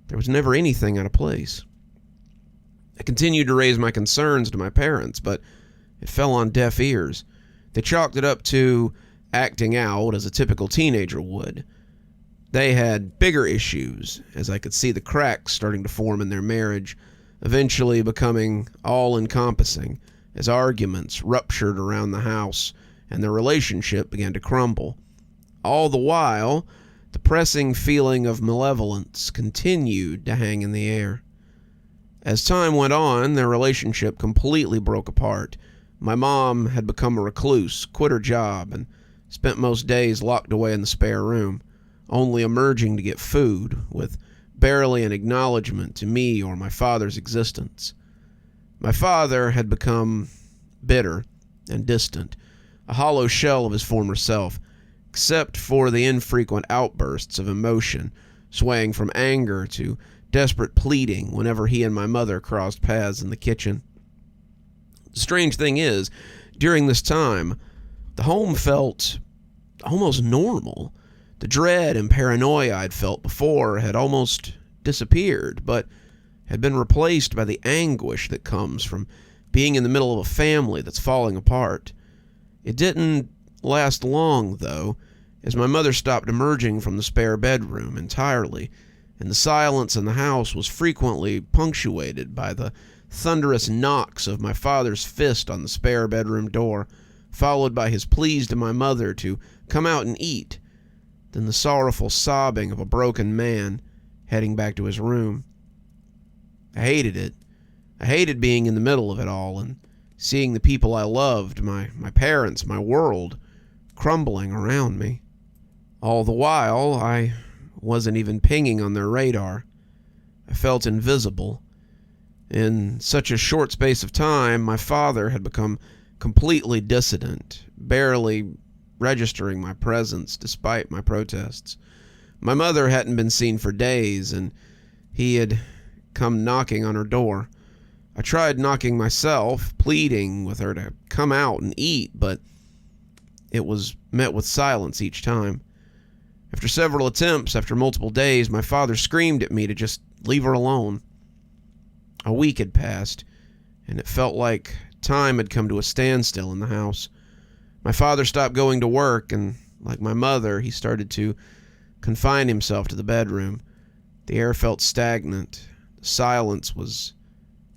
there was never anything out of place. I continued to raise my concerns to my parents, but it fell on deaf ears. They chalked it up to acting out as a typical teenager would. They had bigger issues, as I could see the cracks starting to form in their marriage, eventually becoming all-encompassing as arguments ruptured around the house and their relationship began to crumble. All the while, the pressing feeling of malevolence continued to hang in the air. As time went on, their relationship completely broke apart. My mom had become a recluse, quit her job, and spent most days locked away in the spare room, only emerging to get food, with barely an acknowledgement to me or my father's existence. My father had become bitter and distant, a hollow shell of his former self, except for the infrequent outbursts of emotion, swaying from anger to desperate pleading whenever he and my mother crossed paths in the kitchen. The strange thing is, during this time, the home felt almost normal. The dread and paranoia I'd felt before had almost disappeared, but had been replaced by the anguish that comes from being in the middle of a family that's falling apart. It didn't last long, though, as my mother stopped emerging from the spare bedroom entirely, and the silence in the house was frequently punctuated by the thunderous knocks of my father's fist on the spare bedroom door, followed by his pleas to my mother to come out and eat, then the sorrowful sobbing of a broken man heading back to his room. I hated it. I hated being in the middle of it all and seeing the people I loved, my parents, my world, crumbling around me. All the while, I wasn't even pinging on their radar. I felt invisible. In such a short space of time, my father had become completely dissident, barely registering my presence despite my protests. My mother hadn't been seen for days, and he had come knocking on her door. I tried knocking myself, pleading with her to come out and eat, but it was met with silence each time. After several attempts, after multiple days, my father screamed at me to just leave her alone. A week had passed, and it felt like time had come to a standstill in the house. My father stopped going to work, and like my mother, he started to confine himself to the bedroom. The air felt stagnant. The silence was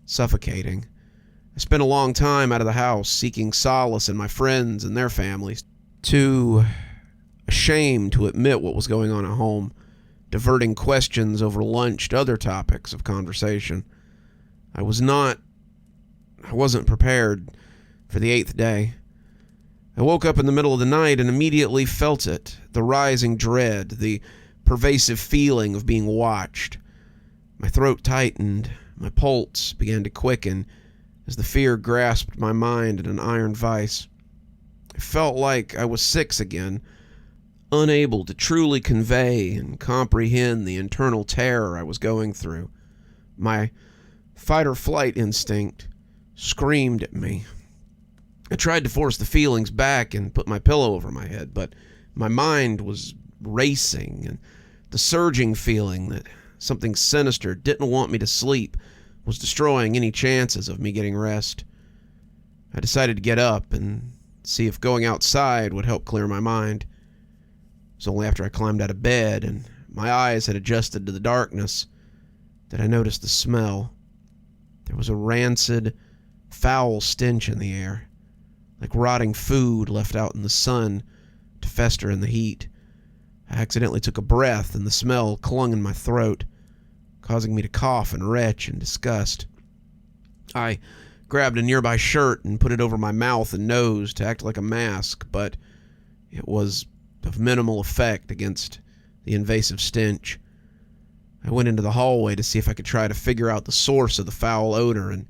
suffocating. I spent a long time out of the house, seeking solace in my friends and their families, too ashamed to admit what was going on at home, diverting questions over lunch to other topics of conversation. I wasn't prepared for the 8th day. I woke up in the middle of the night and immediately felt it, the rising dread, the pervasive feeling of being watched. My throat tightened, my pulse began to quicken as the fear grasped my mind in an iron vice. I felt like I was 6 again, unable to truly convey and comprehend the internal terror I was going through. My fight-or-flight instinct screamed at me. I tried to force the feelings back and put my pillow over my head, but my mind was racing, and the surging feeling that something sinister didn't want me to sleep was destroying any chances of me getting rest. I decided to get up and see if going outside would help clear my mind. It was only after I climbed out of bed and my eyes had adjusted to the darkness that I noticed the smell. There was a rancid, foul stench in the air, like rotting food left out in the sun to fester in the heat. I accidentally took a breath and the smell clung in my throat, causing me to cough and retch in disgust. I grabbed a nearby shirt and put it over my mouth and nose to act like a mask, but it was of minimal effect against the invasive stench. I went into the hallway to see if I could try to figure out the source of the foul odor and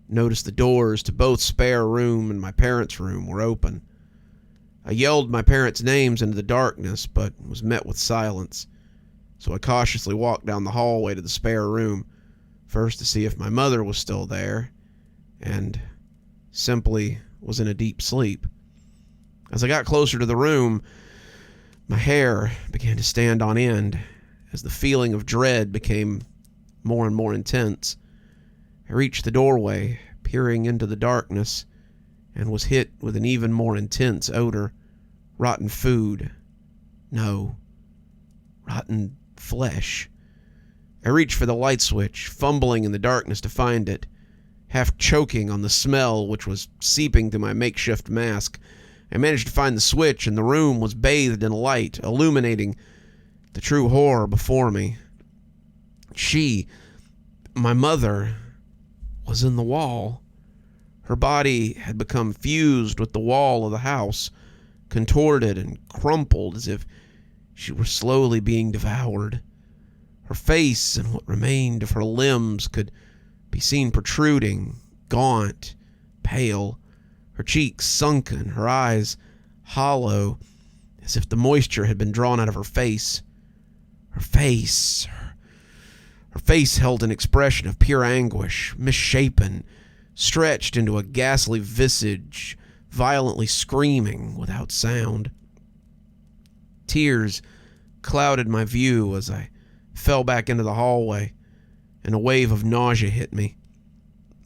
noticed the doors to both spare room and my parents' room were open. I yelled my parents' names into the darkness, but was met with silence, so I cautiously walked down the hallway to the spare room, first to see if my mother was still there, and simply was in a deep sleep. As I got closer to the room, my hair began to stand on end as the feeling of dread became more and more intense. I reached the doorway, peering into the darkness, and was hit with an even more intense odor. Rotten food. No. Rotten flesh. I reached for the light switch, fumbling in the darkness to find it, half choking on the smell which was seeping through my makeshift mask. I managed to find the switch, and the room was bathed in light, illuminating the true horror before me. She, my mother, was in the wall. Her body had become fused with the wall of the house, contorted and crumpled as if she were slowly being devoured. Her face and what remained of her limbs could be seen protruding, gaunt, pale, her cheeks sunken, her eyes hollow, as if the moisture had been drawn out of her face. Her face held an expression of pure anguish, misshapen, stretched into a ghastly visage, violently screaming without sound. Tears clouded my view as I fell back into the hallway, and a wave of nausea hit me.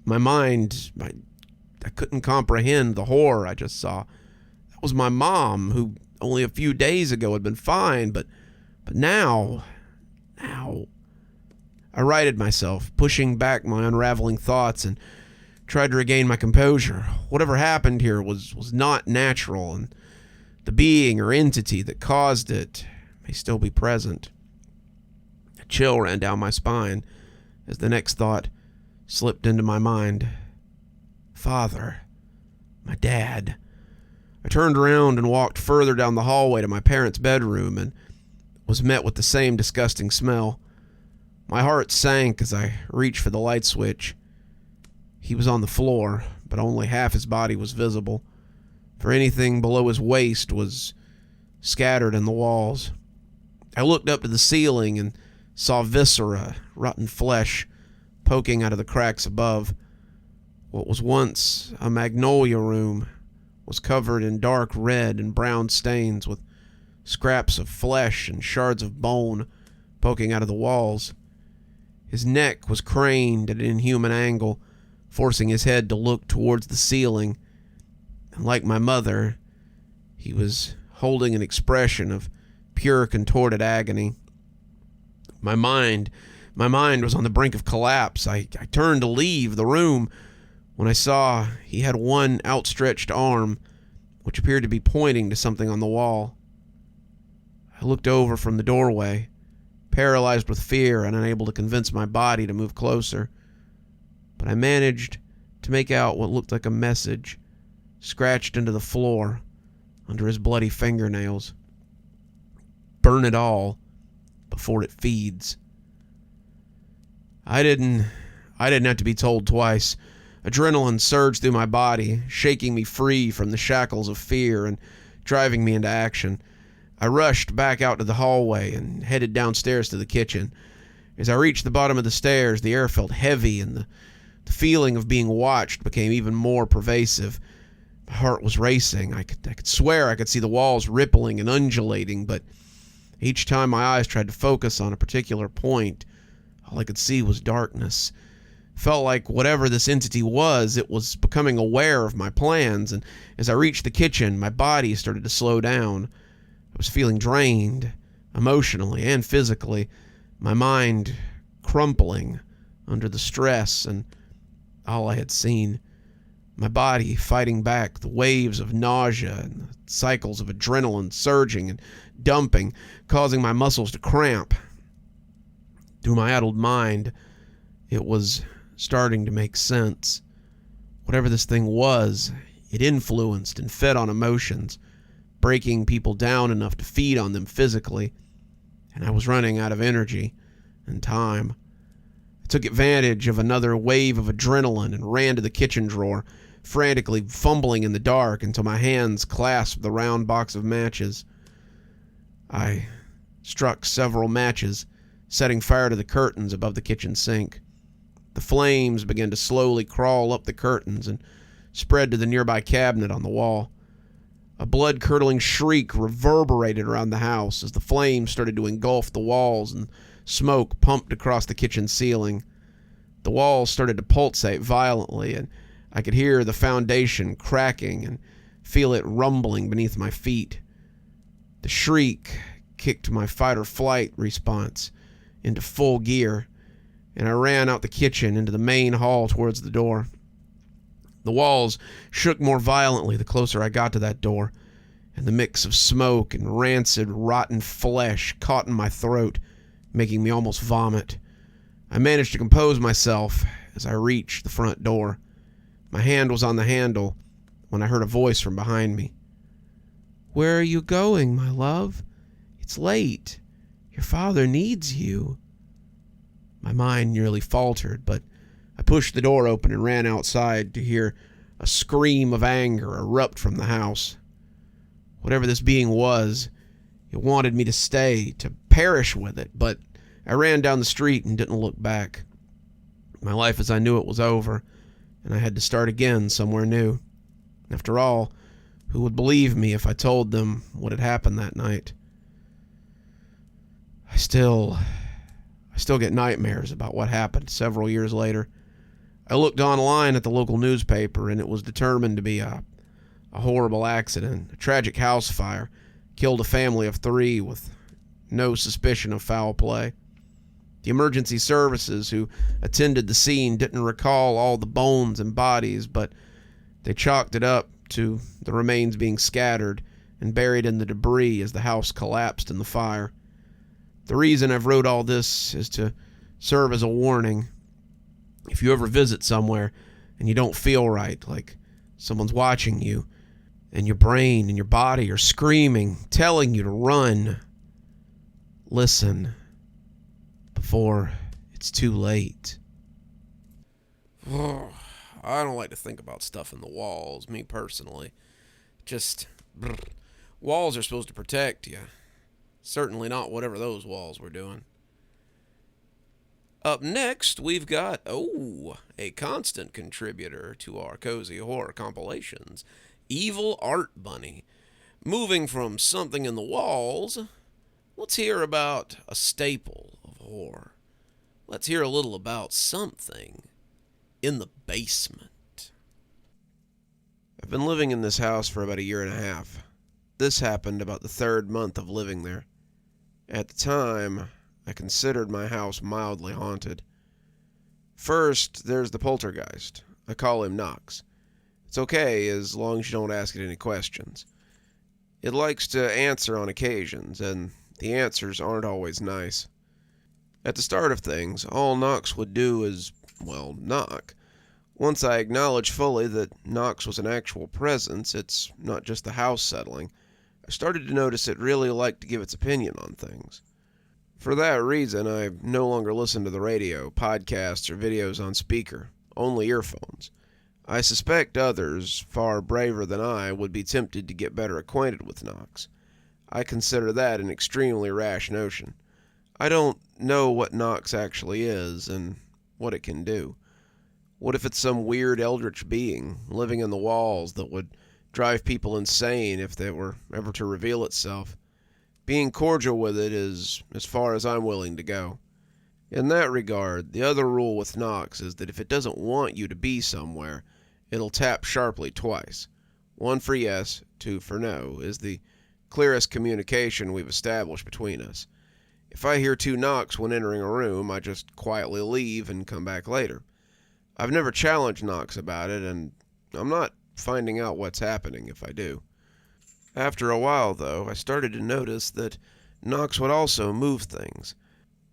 My mind, I couldn't comprehend the horror I just saw. That was my mom, who only a few days ago had been fine, but now... I righted myself, pushing back my unraveling thoughts, and tried to regain my composure. Whatever happened here was not natural, and the being or entity that caused it may still be present. A chill ran down my spine as the next thought slipped into my mind. Father. My dad. I turned around and walked further down the hallway to my parents' bedroom and was met with the same disgusting smell. My heart sank as I reached for the light switch. He was on the floor, but only half his body was visible, for anything below his waist was scattered in the walls. I looked up to the ceiling and saw viscera, rotten flesh, poking out of the cracks above. What was once a magnolia room was covered in dark red and brown stains, with scraps of flesh and shards of bone poking out of the walls. His neck was craned at an inhuman angle, forcing his head to look towards the ceiling, and like my mother, he was holding an expression of pure contorted agony. My mind was on the brink of collapse. I turned to leave the room when I saw he had one outstretched arm, which appeared to be pointing to something on the wall. I looked over from the doorway, paralyzed with fear and unable to convince my body to move closer. But I managed to make out what looked like a message scratched into the floor under his bloody fingernails. Burn it all before it feeds. I didn't have to be told twice. Adrenaline surged through my body, shaking me free from the shackles of fear and driving me into action. I rushed back out to the hallway and headed downstairs to the kitchen. As I reached the bottom of the stairs, the air felt heavy and the feeling of being watched became even more pervasive. My heart was racing. I could swear I could see the walls rippling and undulating, but each time my eyes tried to focus on a particular point, all I could see was darkness. Felt like whatever this entity was, it was becoming aware of my plans, and as I reached the kitchen, my body started to slow down. I was feeling drained, emotionally and physically, my mind crumpling under the stress and all I had seen. My body fighting back the waves of nausea and the cycles of adrenaline surging and dumping, causing my muscles to cramp. Through my addled mind, it was starting to make sense. Whatever this thing was, it influenced and fed on emotions, breaking people down enough to feed on them physically, and I was running out of energy and time. I took advantage of another wave of adrenaline and ran to the kitchen drawer, frantically fumbling in the dark until my hands clasped the round box of matches. I struck several matches, setting fire to the curtains above the kitchen sink. The flames began to slowly crawl up the curtains and spread to the nearby cabinet on the wall. A blood-curdling shriek reverberated around the house as the flames started to engulf the walls and smoke pumped across the kitchen ceiling. The walls started to pulsate violently, and I could hear the foundation cracking and feel it rumbling beneath my feet. The shriek kicked my fight-or-flight response into full gear, and I ran out the kitchen into the main hall towards the door. The walls shook more violently the closer I got to that door, and the mix of smoke and rancid, rotten flesh caught in my throat, making me almost vomit. I managed to compose myself as I reached the front door. My hand was on the handle when I heard a voice from behind me. "Where are you going, my love? It's late. Your father needs you." My mind nearly faltered, but I pushed the door open and ran outside to hear a scream of anger erupt from the house. Whatever this being was, it wanted me to stay, to perish with it, but I ran down the street and didn't look back. My life as I knew it was over, and I had to start again somewhere new. After all, who would believe me if I told them what had happened that night? I still get nightmares about what happened several years later. I looked online at the local newspaper, and it was determined to be a horrible accident. A tragic house fire killed a family of 3 with no suspicion of foul play. The emergency services who attended the scene didn't recall all the bones and bodies, but they chalked it up to the remains being scattered and buried in the debris as the house collapsed in the fire. The reason I've wrote all this is to serve as a warning. If you ever visit somewhere and you don't feel right, like someone's watching you, and your brain and your body are screaming, telling you to run, listen before it's too late. I don't like to think about stuff in the walls, me personally. Walls are supposed to protect you. Certainly not whatever those walls were doing. Up next, we've got, a constant contributor to our Cozy Horror compilations, evilartbunny. Moving from something in the walls, let's hear about a staple of horror. Let's hear a little about something in the basement. I've been living in this house for about a year and a half. This happened about the 3rd month of living there. At the time, I considered my house mildly haunted. First, there's the poltergeist. I call him Knox. It's okay as long as you don't ask it any questions. It likes to answer on occasions, and the answers aren't always nice. At the start of things, all Knox would do is, knock. Once I acknowledged fully that Knox was an actual presence, it's not just the house settling, I started to notice it really liked to give its opinion on things. For that reason, I no longer listen to the radio, podcasts, or videos on speaker, only earphones. I suspect others, far braver than I, would be tempted to get better acquainted with Knox. I consider that an extremely rash notion. I don't know what Knox actually is, and what it can do. What if it's some weird eldritch being, living in the walls, that would drive people insane if they were ever to reveal itself? Being cordial with it is as far as I'm willing to go. In that regard, the other rule with Knox is that if it doesn't want you to be somewhere, it'll tap sharply twice. 1 for yes, 2 for no, is the clearest communication we've established between us. If I hear 2 knocks when entering a room, I just quietly leave and come back later. I've never challenged Knox about it, and I'm not finding out what's happening if I do. After a while, though, I started to notice that Knox would also move things.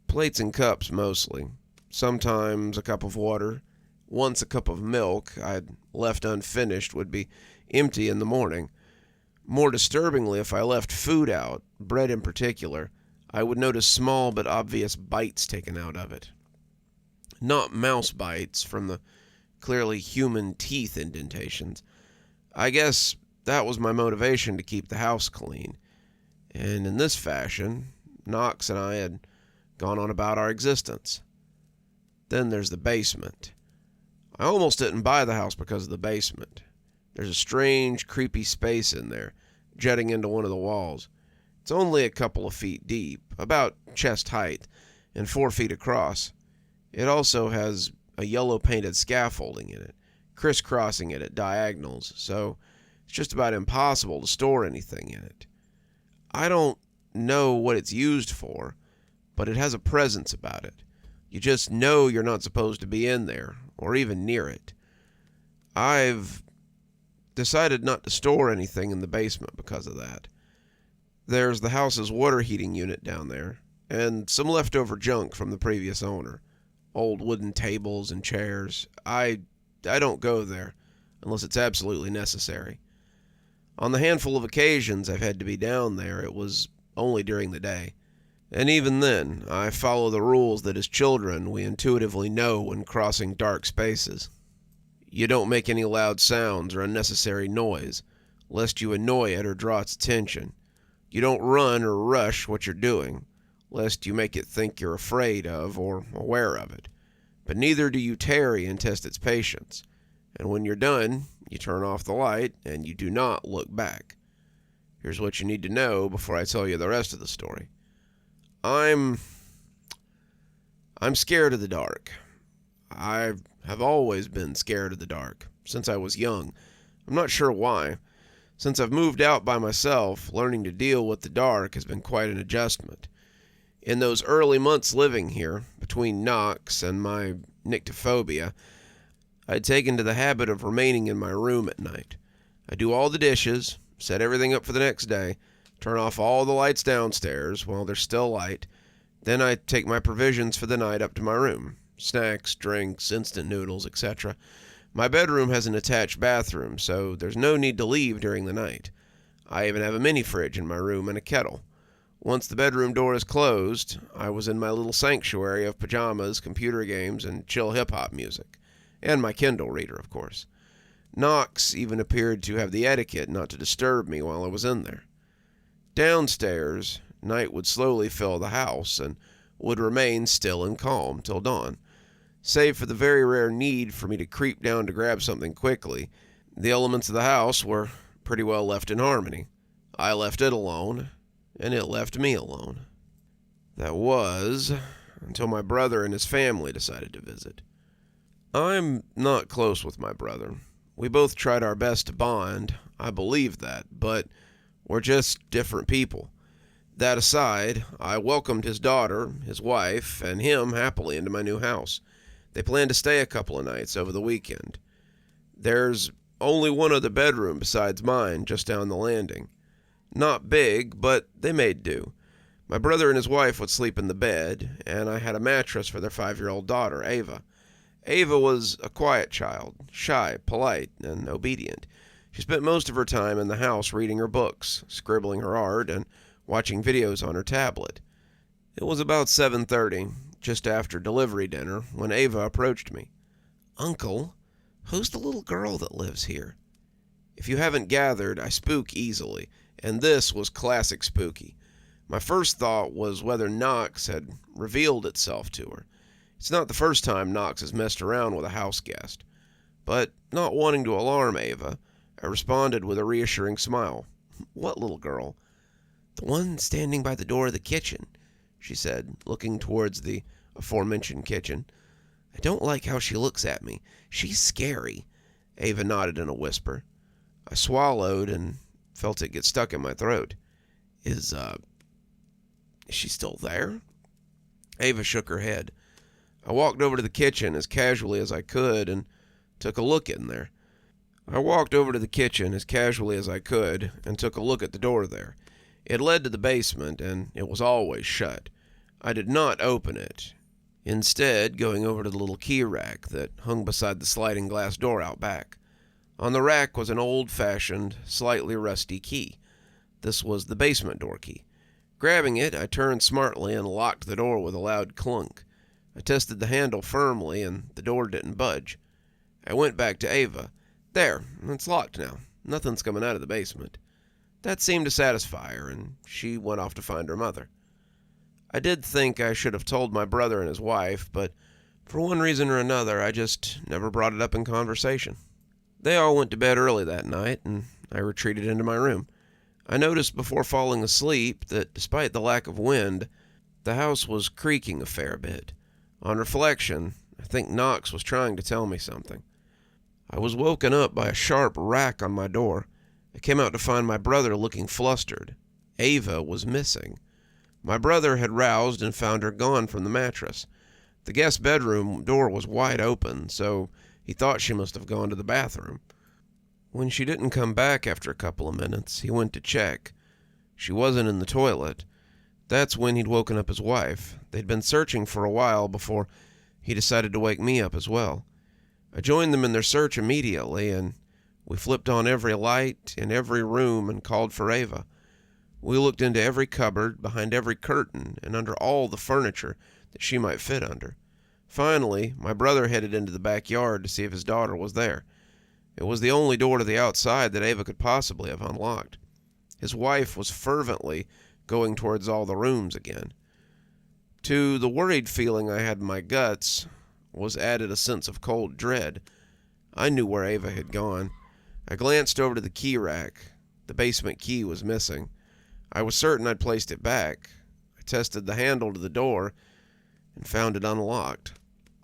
Plates and cups mostly. Sometimes a cup of water. Once a cup of milk I'd left unfinished would be empty in the morning. More disturbingly, if I left food out, bread in particular, I would notice small but obvious bites taken out of it. Not mouse bites from the clearly human teeth indentations. I guess that was my motivation to keep the house clean. And in this fashion, Knox and I had gone on about our existence. Then there's the basement. I almost didn't buy the house because of the basement. There's a strange, creepy space in there, jutting into one of the walls. It's only a couple of feet deep, about chest height, and 4 feet across. It also has a yellow-painted scaffolding in it, crisscrossing it at diagonals, so it's just about impossible to store anything in it. I don't know what it's used for, but it has a presence about it. You just know you're not supposed to be in there, or even near it. I've decided not to store anything in the basement because of that. There's the house's water heating unit down there, and some leftover junk from the previous owner. Old wooden tables and chairs. I don't go there, unless it's absolutely necessary. On the handful of occasions I've had to be down there, it was only during the day. And even then, I follow the rules that as children we intuitively know when crossing dark spaces. You don't make any loud sounds or unnecessary noise, lest you annoy it or draw its attention. You don't run or rush what you're doing, lest you make it think you're afraid of or aware of it. But neither do you tarry and test its patience. And when you're done, you turn off the light and you do not look back. Here's what you need to know before I tell you the rest of the story. I'm scared of the dark. I have always been scared of the dark, since I was young. I'm not sure why. Since I've moved out by myself, learning to deal with the dark has been quite an adjustment. In those early months living here, between Knox and my nyctophobia, I'd taken to the habit of remaining in my room at night. I do all the dishes, set everything up for the next day, turn off all the lights downstairs while there's still light. Then I take my provisions for the night up to my room. Snacks, drinks, instant noodles, etc. My bedroom has an attached bathroom, so there's no need to leave during the night. I even have a mini fridge in my room and a kettle. Once the bedroom door is closed, I was in my little sanctuary of pajamas, computer games, and chill hip-hop music. And my Kindle reader, of course. Knox even appeared to have the etiquette not to disturb me while I was in there. Downstairs, night would slowly fill the house and would remain still and calm till dawn. Save for the very rare need for me to creep down to grab something quickly, the elements of the house were pretty well left in harmony. I left it alone, and it left me alone. That was until my brother and his family decided to visit. I'm not close with my brother. We both tried our best to bond, I believe that, but we're just different people. That aside, I welcomed his daughter, his wife, and him happily into my new house. They plan to stay a couple of nights over the weekend. There's only one other bedroom besides mine just down the landing. Not big, but they made do. My brother and his wife would sleep in the bed, and I had a mattress for their 5-year-old daughter, Ava. Ava was a quiet child, shy, polite, and obedient. She spent most of her time in the house reading her books, scribbling her art, and watching videos on her tablet. It was about 7:30, just after delivery dinner, when Ava approached me. "Uncle, who's the little girl that lives here?" If you haven't gathered, I spook easily, and this was classic spooky. My first thought was whether Knox had revealed itself to her. It's not the first time Knox has messed around with a house guest. But, not wanting to alarm Ava, I responded with a reassuring smile. "What little girl?" "The one standing by the door of the kitchen," she said, looking towards the aforementioned kitchen. "I don't like how she looks at me. She's scary." Ava nodded in a whisper. I swallowed and felt it get stuck in my throat. Is she still there?" Ava shook her head. I walked over to the kitchen as casually as I could and took a look at the door there. It led to the basement, and it was always shut. I did not open it. Instead, going over to the little key rack that hung beside the sliding glass door out back. On the rack was an old-fashioned, slightly rusty key. This was the basement door key. Grabbing it, I turned smartly and locked the door with a loud clunk. I tested the handle firmly, and the door didn't budge. I went back to Ava. There, it's locked now. Nothing's coming out of the basement. That seemed to satisfy her, and she went off to find her mother. I did think I should have told my brother and his wife, but for one reason or another, I just never brought it up in conversation. They all went to bed early that night, and I retreated into my room. I noticed before falling asleep that despite the lack of wind, the house was creaking a fair bit. On reflection, I think Knox was trying to tell me something. I was woken up by a sharp rack on my door. I came out to find my brother looking flustered. Ava was missing. My brother had roused and found her gone from the mattress. The guest bedroom door was wide open, so he thought she must have gone to the bathroom. When she didn't come back after a couple of minutes, he went to check. She wasn't in the toilet. That's when he'd woken up his wife. They'd been searching for a while before he decided to wake me up as well. I joined them in their search immediately, and we flipped on every light in every room and called for Ava. We looked into every cupboard, behind every curtain, and under all the furniture that she might fit under. Finally, my brother headed into the backyard to see if his daughter was there. It was the only door to the outside that Ava could possibly have unlocked. His wife was fervently going towards all the rooms again. To the worried feeling I had in my guts was added a sense of cold dread. I knew where Ava had gone. I glanced over to the key rack. The basement key was missing. I was certain I'd placed it back. I tested the handle to the door and found it unlocked.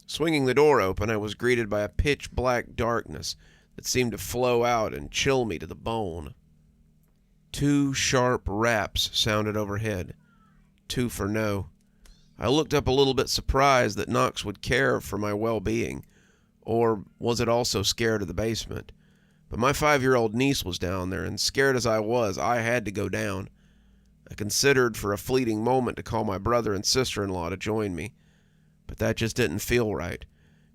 Swinging the door open, I was greeted by a pitch-black darkness that seemed to flow out and chill me to the bone. 2 sharp raps sounded overhead. 2 for no. I looked up a little bit surprised that Knox would care for my well-being. Or was it also scared of the basement? But my 5-year-old niece was down there, and scared as I was, I had to go down. I considered for a fleeting moment to call my brother and sister-in-law to join me, but that just didn't feel right.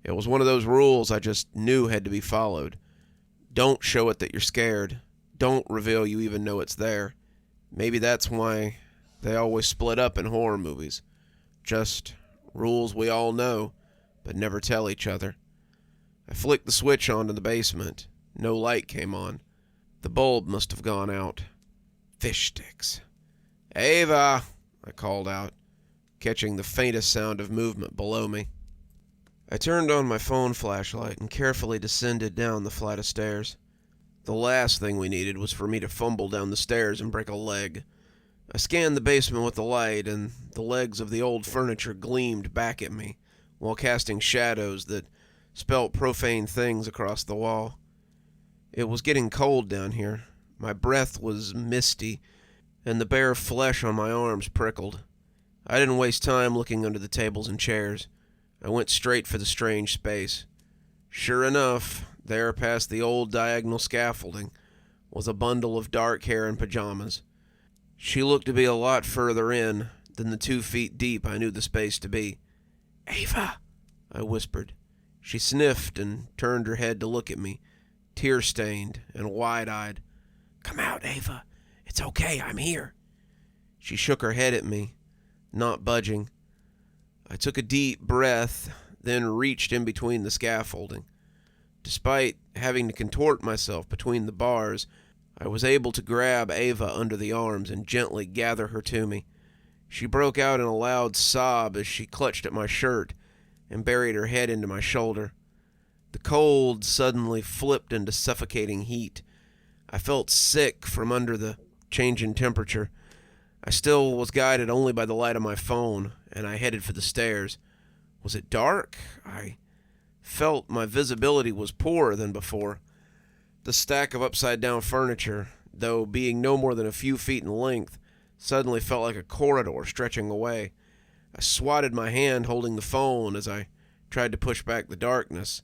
It was one of those rules I just knew had to be followed. Don't show it that you're scared. Don't reveal you even know it's there. Maybe that's why they always split up in horror movies. Just rules we all know, but never tell each other. I flicked the switch on to the basement. No light came on. The bulb must have gone out. Fish sticks. "Ava!" I called out, catching the faintest sound of movement below me. I turned on my phone flashlight and carefully descended down the flight of stairs. The last thing we needed was for me to fumble down the stairs and break a leg. I scanned the basement with the light, and the legs of the old furniture gleamed back at me, while casting shadows that spelt profane things across the wall. It was getting cold down here. My breath was misty, and the bare flesh on my arms prickled. I didn't waste time looking under the tables and chairs. I went straight for the strange space. Sure enough, there past the old diagonal scaffolding was a bundle of dark hair and pajamas. She looked to be a lot further in than the 2 feet deep I knew the space to be. "Ava!" I whispered. She sniffed and turned her head to look at me, tear-stained and wide-eyed. "Come out, Ava. It's okay, I'm here." She shook her head at me, not budging. I took a deep breath, then reached in between the scaffolding. Despite having to contort myself between the bars, I was able to grab Ava under the arms and gently gather her to me. She broke out in a loud sob as she clutched at my shirt and buried her head into my shoulder. The cold suddenly flipped into suffocating heat. I felt sick from under the change in temperature. I still was guided only by the light of my phone, and I headed for the stairs. Was it dark? I felt my visibility was poorer than before. The stack of upside-down furniture, though being no more than a few feet in length, suddenly felt like a corridor stretching away. I swatted my hand holding the phone as I tried to push back the darkness.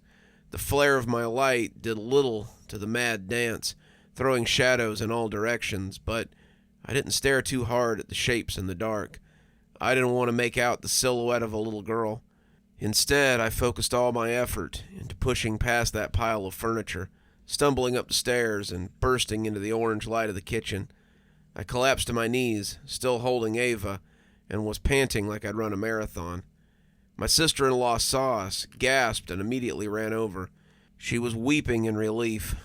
The flare of my light did little to the mad dance, throwing shadows in all directions, but I didn't stare too hard at the shapes in the dark. I didn't want to make out the silhouette of a little girl. Instead, I focused all my effort into pushing past that pile of furniture, stumbling up the stairs and bursting into the orange light of the kitchen. I collapsed to my knees, still holding Ava, and was panting like I'd run a marathon. My sister-in-law saw us, gasped, and immediately ran over. She was weeping in relief.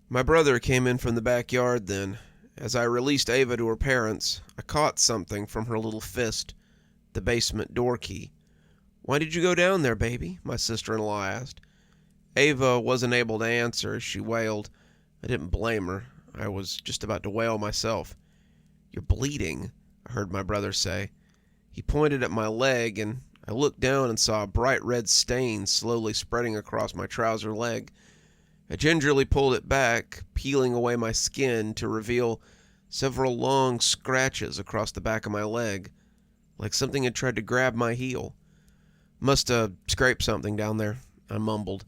My brother came in from the backyard then. As I released Ava to her parents, I caught something from her little fist, the basement door key. "Why did you go down there, baby?" my sister-in-law asked. Ava wasn't able to answer as she wailed. I didn't blame her. I was just about to wail myself. "You're bleeding," I heard my brother say. He pointed at my leg, and I looked down and saw a bright red stain slowly spreading across my trouser leg. I gingerly pulled it back, peeling away my skin to reveal several long scratches across the back of my leg, like something had tried to grab my heel. "Must have scraped something down there," I mumbled.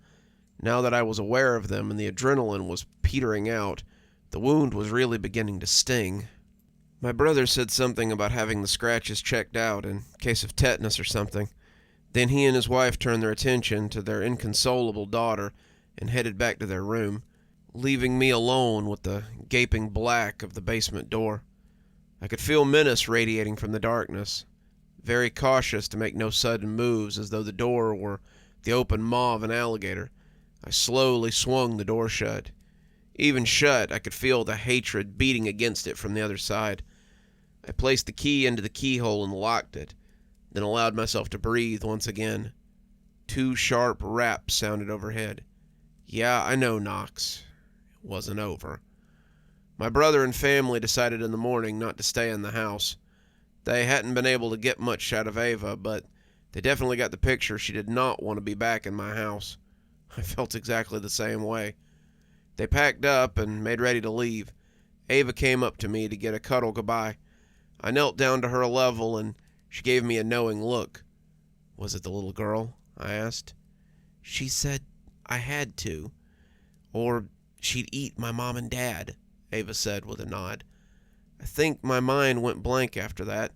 Now that I was aware of them and the adrenaline was petering out, the wound was really beginning to sting. My brother said something about having the scratches checked out in case of tetanus or something. Then he and his wife turned their attention to their inconsolable daughter and headed back to their room, leaving me alone with the gaping black of the basement door. I could feel menace radiating from the darkness, very cautious to make no sudden moves as though the door were the open maw of an alligator. I slowly swung the door shut. Even shut, I could feel the hatred beating against it from the other side. I placed the key into the keyhole and locked it, then allowed myself to breathe once again. 2 sharp raps sounded overhead. Yeah, I know, Knox. It wasn't over. My brother and family decided in the morning not to stay in the house. They hadn't been able to get much out of Ava, but they definitely got the picture she did not want to be back in my house. I felt exactly the same way. They packed up and made ready to leave. Ava came up to me to get a cuddle goodbye. I knelt down to her level, and she gave me a knowing look. "Was it the little girl?" I asked. "She said I had to, or she'd eat my mom and dad," Ava said with a nod. I think my mind went blank after that.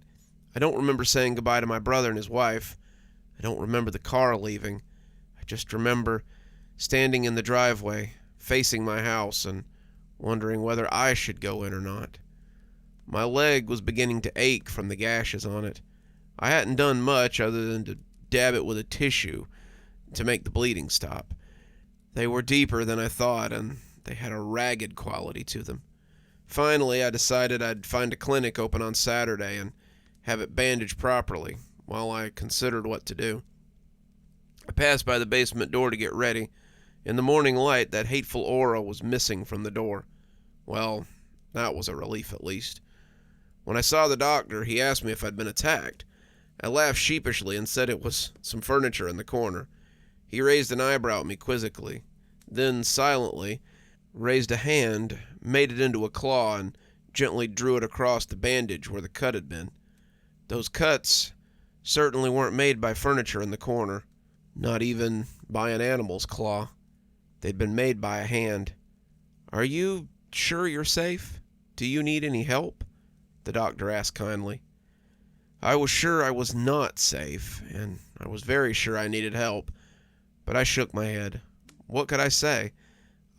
I don't remember saying goodbye to my brother and his wife. I don't remember the car leaving. I just remember standing in the driveway, facing my house, and wondering whether I should go in or not. My leg was beginning to ache from the gashes on it. I hadn't done much other than to dab it with a tissue to make the bleeding stop. They were deeper than I thought, and they had a ragged quality to them. Finally, I decided I'd find a clinic open on Saturday and have it bandaged properly while I considered what to do. I passed by the basement door to get ready. In the morning light, that hateful aura was missing from the door. Well, that was a relief at least. When I saw the doctor, he asked me if I'd been attacked. I laughed sheepishly and said it was some furniture in the corner. He raised an eyebrow at me quizzically, then silently raised a hand, made it into a claw, and gently drew it across the bandage where the cut had been. Those cuts certainly weren't made by furniture in the corner, not even by an animal's claw. They'd been made by a hand. "Are you sure you're safe? Do you need any help?" the doctor asked kindly. I was sure I was not safe, and I was very sure I needed help, but I shook my head. What could I say?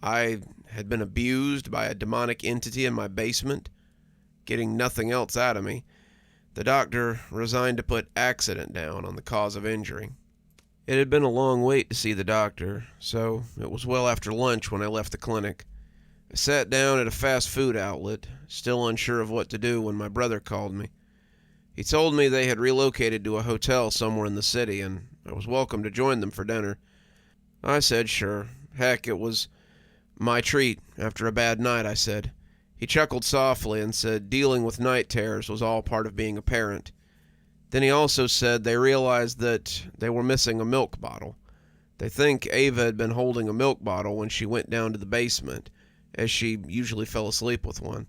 I had been abused by a demonic entity in my basement, getting nothing else out of me. The doctor resigned to put accident down on the cause of injury. It had been a long wait to see the doctor, so it was well after lunch when I left the clinic. I sat down at a fast food outlet, still unsure of what to do when my brother called me. He told me they had relocated to a hotel somewhere in the city, and I was welcome to join them for dinner. I said sure. Heck, it was my treat after a bad night, I said. He chuckled softly and said dealing with night terrors was all part of being a parent. Then he also said they realized that they were missing a milk bottle. They think Ava had been holding a milk bottle when she went down to the basement, as she usually fell asleep with one.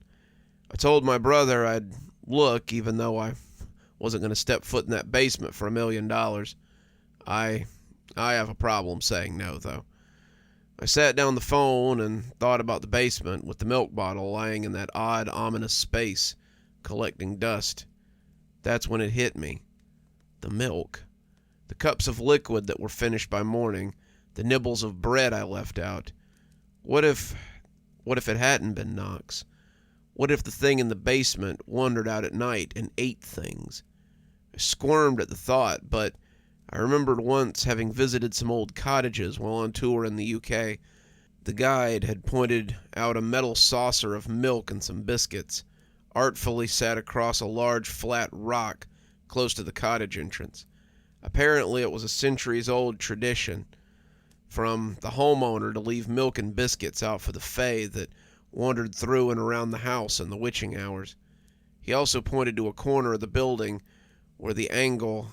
I told my brother I'd look, even though I wasn't going to step foot in that basement for $1 million. I have a problem saying no, though. I sat down the phone and thought about the basement with the milk bottle lying in that odd, ominous space, collecting dust. That's when it hit me. The milk. The cups of liquid that were finished by morning. The nibbles of bread I left out. What if it hadn't been Knox? What if the thing in the basement wandered out at night and ate things? I squirmed at the thought, but I remembered once having visited some old cottages while on tour in the UK. The guide had pointed out a metal saucer of milk and some biscuits, artfully sat across a large flat rock close to the cottage entrance. Apparently it was a centuries-old tradition from the homeowner to leave milk and biscuits out for the fae that wandered through and around the house in the witching hours. He also pointed to a corner of the building where the angle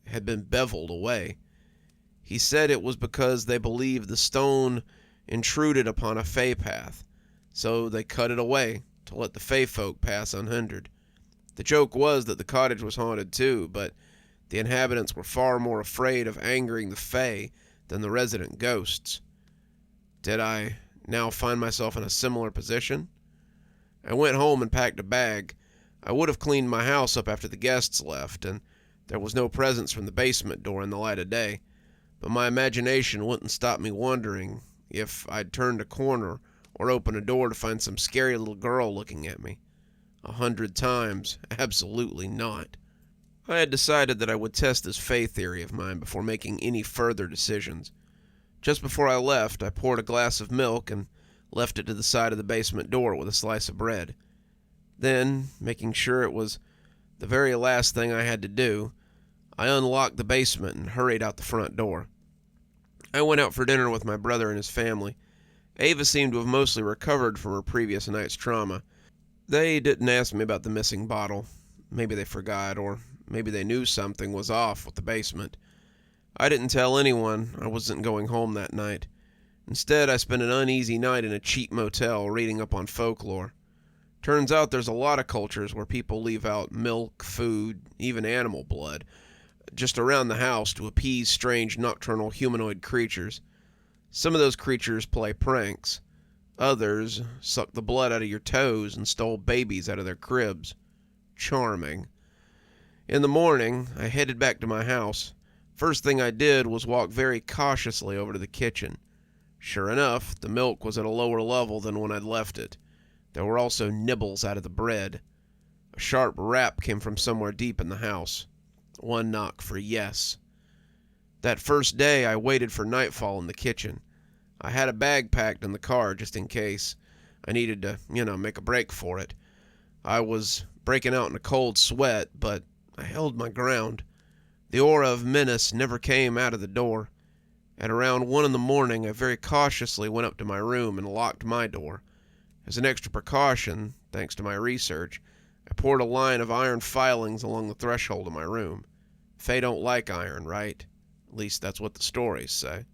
had been beveled away. He said it was because they believed the stone intruded upon a fae path, so they cut it away to let the fae folk pass unhindered. The joke was that the cottage was haunted too, but the inhabitants were far more afraid of angering the fae than the resident ghosts. Did I now find myself in a similar position? I went home and packed a bag. I would have cleaned my house up after the guests left, and there was no presence from the basement door in the light of day, but my imagination wouldn't stop me wondering if I'd turned a corner or opened a door to find some scary little girl looking at me. 100 times, absolutely not. I had decided that I would test this fae theory of mine before making any further decisions. Just before I left, I poured a glass of milk and left it to the side of the basement door with a slice of bread. Then, making sure it was the very last thing I had to do, I unlocked the basement and hurried out the front door. I went out for dinner with my brother and his family. Ava seemed to have mostly recovered from her previous night's trauma. They didn't ask me about the missing bottle. Maybe they forgot, or maybe they knew something was off with the basement. I didn't tell anyone I wasn't going home that night. Instead, I spent an uneasy night in a cheap motel reading up on folklore. Turns out there's a lot of cultures where people leave out milk, food, even animal blood, just around the house to appease strange nocturnal humanoid creatures. Some of those creatures play pranks. Others sucked the blood out of your toes and stole babies out of their cribs. Charming. In the morning, I headed back to my house. First thing I did was walk very cautiously over to the kitchen. Sure enough, the milk was at a lower level than when I'd left it. There were also nibbles out of the bread. A sharp rap came from somewhere deep in the house. One knock for yes. That first day, I waited for nightfall in the kitchen. I had a bag packed in the car just in case I needed to, make a break for it. I was breaking out in a cold sweat, but I held my ground. The aura of menace never came out of the door. At around 1 in the morning, I very cautiously went up to my room and locked my door. As an extra precaution, thanks to my research, I poured a line of iron filings along the threshold of my room. Fae don't like iron, right? At least that's what the stories say.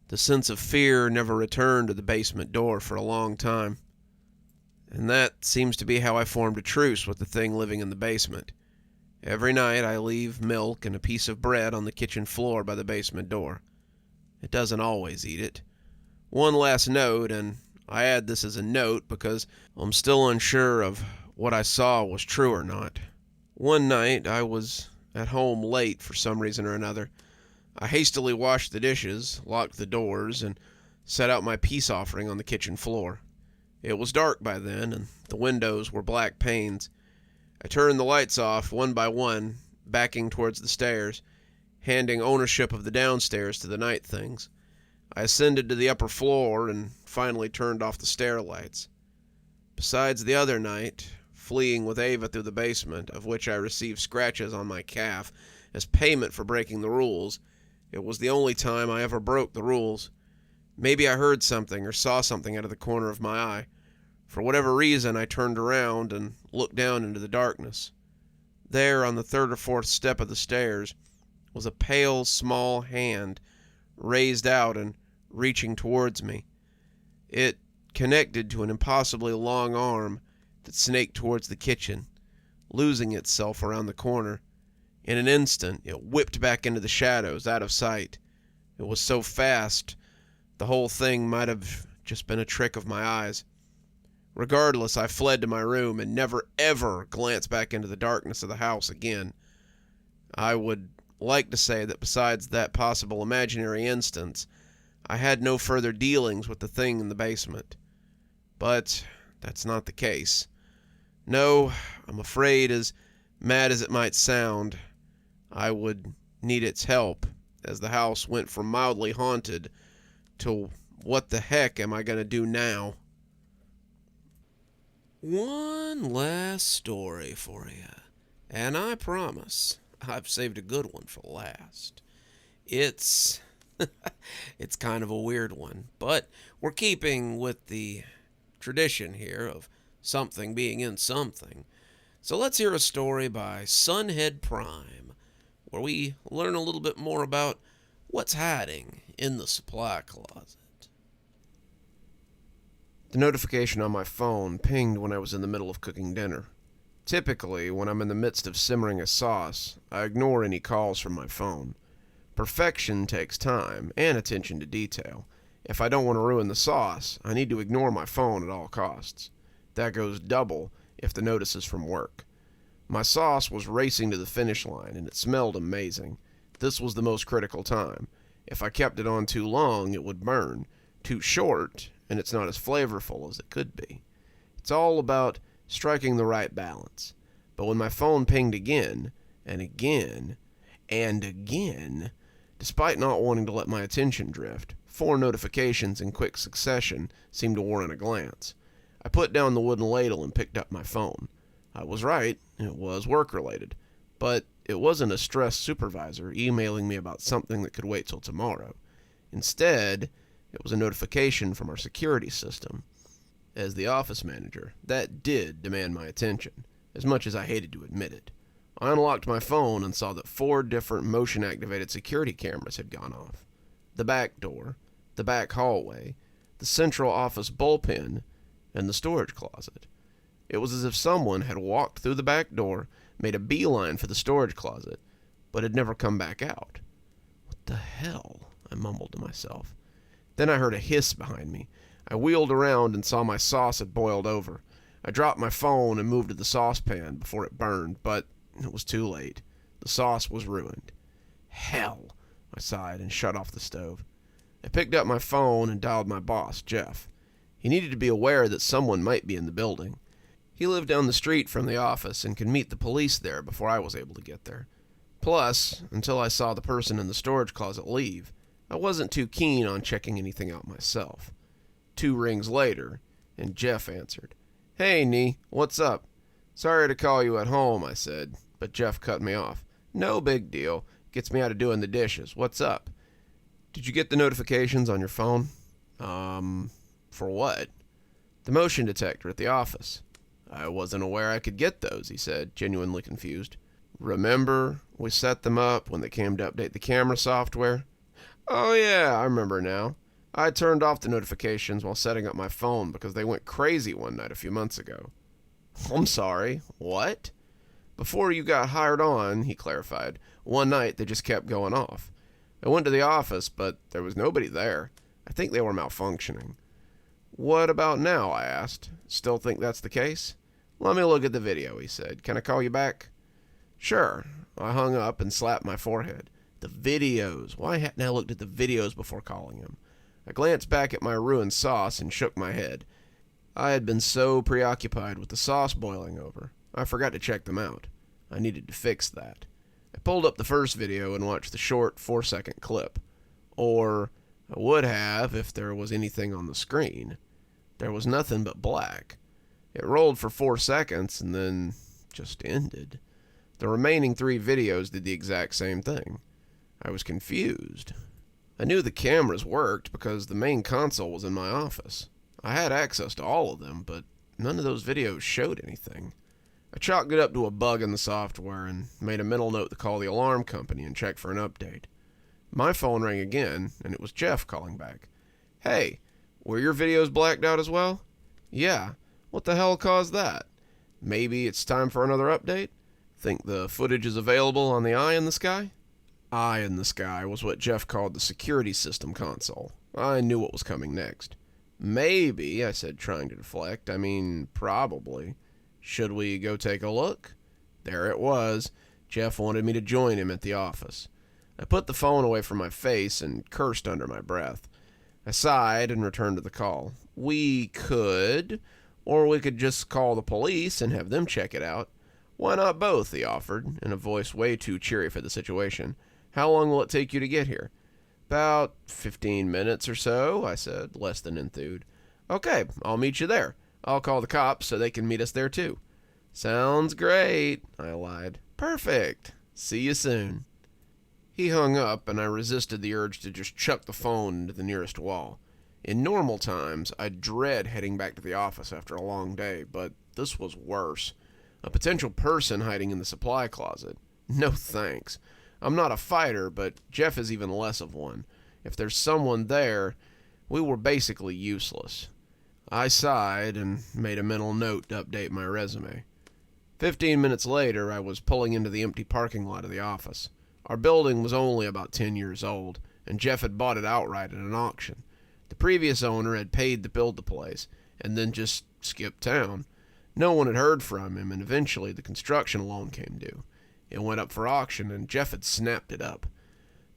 The sense of fear never returned to the basement door for a long time. And that seems to be how I formed a truce with the thing living in the basement. Every night I leave milk and a piece of bread on the kitchen floor by the basement door. It doesn't always eat it. One last note, and I add this as a note because I'm still unsure of what I saw was true or not. One night I was at home late for some reason or another. I hastily washed the dishes, locked the doors, and set out my peace offering on the kitchen floor. It was dark by then, and the windows were black panes. I turned the lights off one by one, backing towards the stairs, handing ownership of the downstairs to the night things. I ascended to the upper floor and finally turned off the stairlights. Besides the other night, fleeing with Ava through the basement, of which I received scratches on my calf as payment for breaking the rules, it was the only time I ever broke the rules. Maybe I heard something or saw something out of the corner of my eye. For whatever reason, I turned around and looked down into the darkness. There, on the 3rd or 4th step of the stairs, was a pale, small hand, raised out and reaching towards me. It connected to an impossibly long arm that snaked towards the kitchen, losing itself around the corner. In an instant, it whipped back into the shadows, out of sight. It was so fast, the whole thing might have just been a trick of my eyes. Regardless, I fled to my room and never ever glanced back into the darkness of the house again. I would like to say that besides that possible imaginary instance, I had no further dealings with the thing in the basement. But that's not the case. No, I'm afraid, as mad as it might sound, I would need its help, as the house went from mildly haunted to what the heck am I going to do now? One last story for you, and I promise I've saved a good one for last. It's it's kind of a weird one, but we're keeping with the tradition here of something being in something. So let's hear a story by SunHeadPrime, where we learn a little bit more about what's hiding in the supply closet. The notification on my phone pinged when I was in the middle of cooking dinner. Typically, when I'm in the midst of simmering a sauce, I ignore any calls from my phone. Perfection takes time and attention to detail. If I don't want to ruin the sauce, I need to ignore my phone at all costs. That goes double if the notice is from work. My sauce was racing to the finish line, and it smelled amazing. This was the most critical time. If I kept it on too long, it would burn. Too short, and it's not as flavorful as it could be. It's all about striking the right balance. But when my phone pinged again, and again, and again, despite not wanting to let my attention drift, 4 notifications in quick succession seemed to warrant a glance. I put down the wooden ladle and picked up my phone. I was right, it was work-related, but it wasn't a stressed supervisor emailing me about something that could wait till tomorrow. Instead, it was a notification from our security system. As the office manager, that did demand my attention, as much as I hated to admit it. I unlocked my phone and saw that 4 different motion-activated security cameras had gone off. The back door, the back hallway, the central office bullpen, and the storage closet. It was as if someone had walked through the back door, made a beeline for the storage closet, but had never come back out. What the hell? I mumbled to myself. Then I heard a hiss behind me. I wheeled around and saw my sauce had boiled over. I dropped my phone and moved to the saucepan before it burned, but it was too late. The sauce was ruined. Hell, I sighed and shut off the stove. I picked up my phone and dialed my boss, Jeff. He needed to be aware that someone might be in the building. He lived down the street from the office and could meet the police there before I was able to get there. Plus, until I saw the person in the storage closet leave, I wasn't too keen on checking anything out myself. 2 rings later, and Jeff answered. "Hey, Nee, what's up?" "Sorry to call you at home," I said, but Jeff cut me off. "No big deal. Gets me out of doing the dishes. What's up?" "Did you get the notifications on your phone?" For what?" "The motion detector at the office." "I wasn't aware I could get those," he said, genuinely confused. "Remember, we set them up when they came to update the camera software?" "Oh yeah, I remember now. I turned off the notifications while setting up my phone because they went crazy one night a few months ago." "I'm sorry, what?" "Before you got hired on," he clarified, "one night they just kept going off. I went to the office, but there was nobody there. I think they were malfunctioning." "What about now?" I asked. "Still think that's the case?" "Let me look at the video," he said. "Can I call you back?" "Sure." I hung up and slapped my forehead. The videos. Why hadn't I looked at the videos before calling him? I glanced back at my ruined sauce and shook my head. I had been so preoccupied with the sauce boiling over, I forgot to check them out. I needed to fix that. I pulled up the first video and watched the short 4-second clip. Or I would have if there was anything on the screen. There was nothing but black. It rolled for 4 seconds and then just ended. The remaining 3 videos did the exact same thing. I was confused. I knew the cameras worked because the main console was in my office. I had access to all of them, but none of those videos showed anything. I chalked it up to a bug in the software and made a mental note to call the alarm company and check for an update. My phone rang again, and it was Jeff calling back. "Hey, were your videos blacked out as well?" "Yeah. What the hell caused that?" "Maybe it's time for another update? Think the footage is available on the Eye in the Sky?" Eye in the Sky was what Jeff called the security system console. I knew what was coming next. Maybe, I said, trying to deflect. I mean, probably. Should we go take a look? There it was. Jeff wanted me to join him at the office. I put the phone away from my face and cursed under my breath. I sighed and returned to the call. We could, or we could just call the police and have them check it out. Why not both, he offered, in a voice way too cheery for the situation. How long will it take you to get here? About 15 minutes or so, I said, less than enthused. Okay, I'll meet you there. I'll call the cops so they can meet us there too. Sounds great, I lied. Perfect. See you soon. He hung up, and I resisted the urge to just chuck the phone into the nearest wall. In normal times, I'd dread heading back to the office after a long day, but this was worse. A potential person hiding in the supply closet. No thanks. I'm not a fighter, but Jeff is even less of one. If there's someone there, we were basically useless. I sighed and made a mental note to update my resume. 15 minutes later, I was pulling into the empty parking lot of the office. Our building was only about 10 years old, and Jeff had bought it outright at an auction. The previous owner had paid to build the place, and then just skipped town. No one had heard from him, and eventually the construction loan came due. It went up for auction, and Jeff had snapped it up.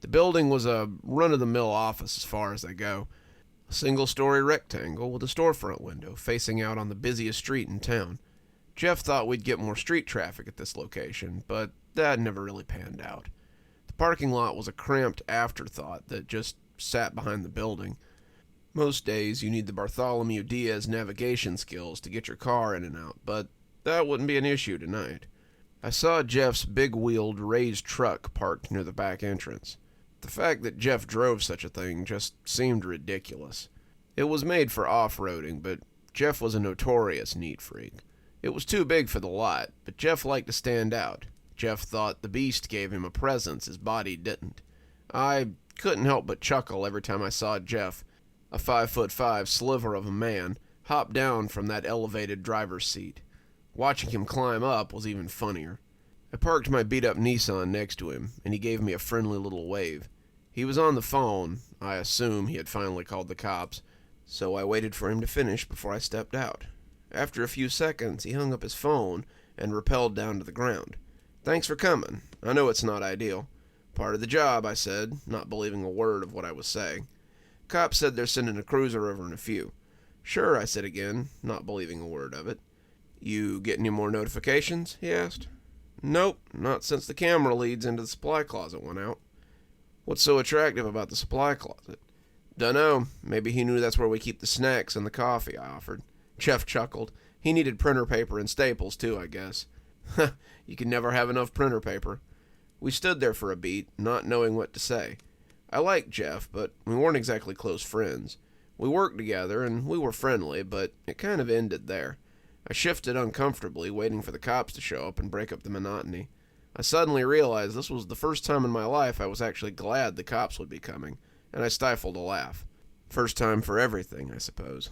The building was a run-of-the-mill office as far as they go. A single-story rectangle with a storefront window facing out on the busiest street in town. Jeff thought we'd get more street traffic at this location, but that never really panned out. The parking lot was a cramped afterthought that just sat behind the building. Most days you need the Bartholomew Diaz navigation skills to get your car in and out, but that wouldn't be an issue tonight. I saw Jeff's big-wheeled raised truck parked near the back entrance. The fact that Jeff drove such a thing just seemed ridiculous. It was made for off-roading, but Jeff was a notorious neat freak. It was too big for the lot, but Jeff liked to stand out. Jeff thought the beast gave him a presence his body didn't. I couldn't help but chuckle every time I saw Jeff, a 5'5" sliver of a man, hop down from that elevated driver's seat. Watching him climb up was even funnier. I parked my beat-up Nissan next to him, and he gave me a friendly little wave. He was on the phone. I assume he had finally called the cops, so I waited for him to finish before I stepped out. After a few seconds, he hung up his phone and rappelled down to the ground. Thanks for coming. I know it's not ideal. Part of the job, I said, not believing a word of what I was saying. Cops said they're sending a cruiser over in a few. Sure, I said again, not believing a word of it. You get any more notifications? He asked. Nope, not since the camera leads into the supply closet went out. What's so attractive about the supply closet? Dunno, maybe he knew that's where we keep the snacks and the coffee, I offered. Jeff chuckled. He needed printer paper and staples too, I guess. You can never have enough printer paper. We stood there for a beat, not knowing what to say. I liked Jeff, but we weren't exactly close friends. We worked together, and we were friendly, but it kind of ended there. I shifted uncomfortably, waiting for the cops to show up and break up the monotony. I suddenly realized this was the first time in my life I was actually glad the cops would be coming, and I stifled a laugh. First time for everything, I suppose.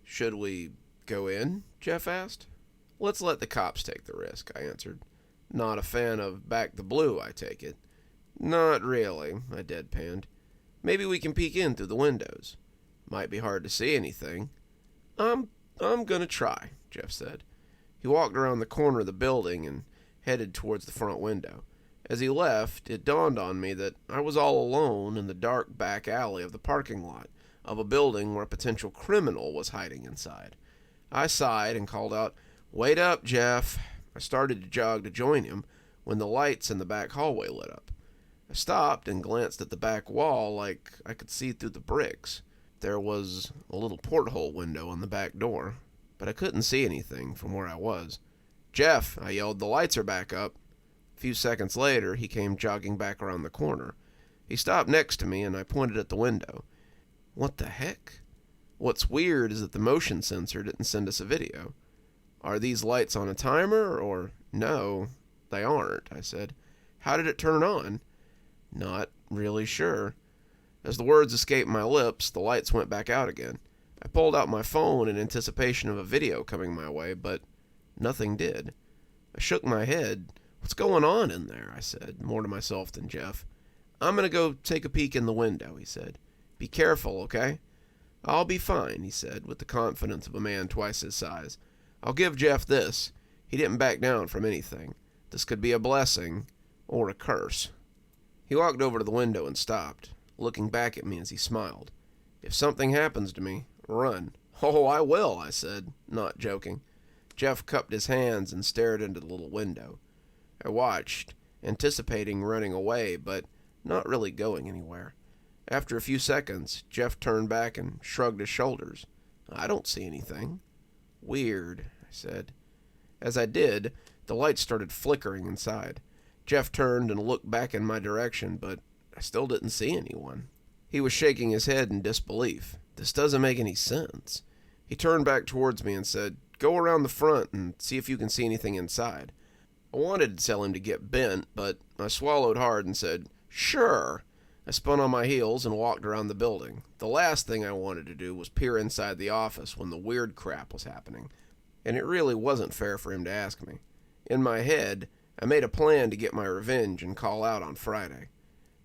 Should we go in? Jeff asked. Let's let the cops take the risk, I answered. Not a fan of Back the Blue, I take it. Not really, I deadpanned. Maybe we can peek in through the windows. Might be hard to see anything. I'm gonna try, Jeff said. He walked around the corner of the building and headed towards the front window. As he left, it dawned on me that I was all alone in the dark back alley of the parking lot of a building where a potential criminal was hiding inside. I sighed and called out, "Wait up, Jeff." I started to jog to join him when the lights in the back hallway lit up. I stopped and glanced at the back wall like I could see through the bricks. There was a little porthole window on the back door, but I couldn't see anything from where I was. "Jeff," I yelled, "the lights are back up." A few seconds later, he came jogging back around the corner. He stopped next to me, and I pointed at the window. What the heck? What's weird is that the motion sensor didn't send us a video. Are these lights on a timer, or... No, they aren't, I said. How did it turn on? Not really sure. As the words escaped my lips, the lights went back out again. I pulled out my phone in anticipation of a video coming my way, but nothing did. I shook my head. "What's going on in there?" I said, more to myself than Jeff. "I'm going to go take a peek in the window," he said. "Be careful, okay?" "I'll be fine," he said, with the confidence of a man twice his size. "I'll give Jeff this. He didn't back down from anything. This could be a blessing or a curse." He walked over to the window and stopped, looking back at me as he smiled. "If something happens to me, run." "Oh, I will," I said, not joking. Jeff cupped his hands and stared into the little window. I watched, anticipating running away, but not really going anywhere. After a few seconds, Jeff turned back and shrugged his shoulders. "I don't see anything." "Weird," I said. As I did, the lights started flickering inside. Jeff turned and looked back in my direction, but I still didn't see anyone. He was shaking his head in disbelief. "This doesn't make any sense." He turned back towards me and said, "Go around the front and see if you can see anything inside." I wanted to tell him to get bent, but I swallowed hard and said, "Sure." I spun on my heels and walked around the building. The last thing I wanted to do was peer inside the office when the weird crap was happening, and it really wasn't fair for him to ask me. In my head, I made a plan to get my revenge and call out on Friday.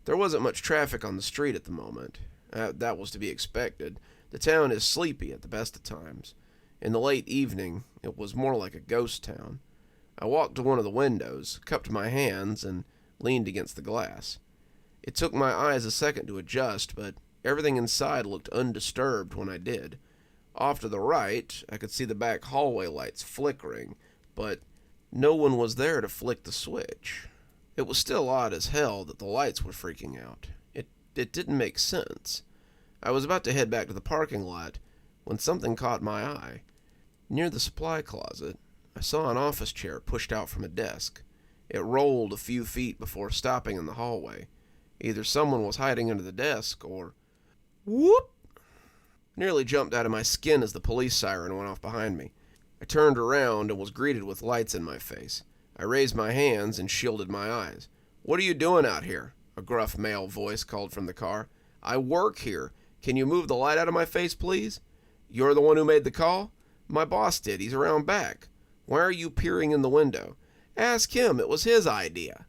There wasn't much traffic on the street at the moment. That was to be expected. The town is sleepy at the best of times. In the late evening, it was more like a ghost town. I walked to one of the windows, cupped my hands, and leaned against the glass. It took my eyes a second to adjust, but everything inside looked undisturbed when I did. Off to the right, I could see the back hallway lights flickering, but no one was there to flick the switch. It was still odd as hell that the lights were freaking out. It didn't make sense. I was about to head back to the parking lot when something caught my eye. Near the supply closet, I saw an office chair pushed out from a desk. It rolled a few feet before stopping in the hallway. Either someone was hiding under the desk or... Whoop! Nearly jumped out of my skin as the police siren went off behind me. I turned around and was greeted with lights in my face. I raised my hands and shielded my eyes. "What are you doing out here?" a gruff male voice called from the car. "I work here. Can you move the light out of my face, please?" "You're the one who made the call?" "My boss did. He's around back." "Why are you peering in the window?" "Ask him. It was his idea."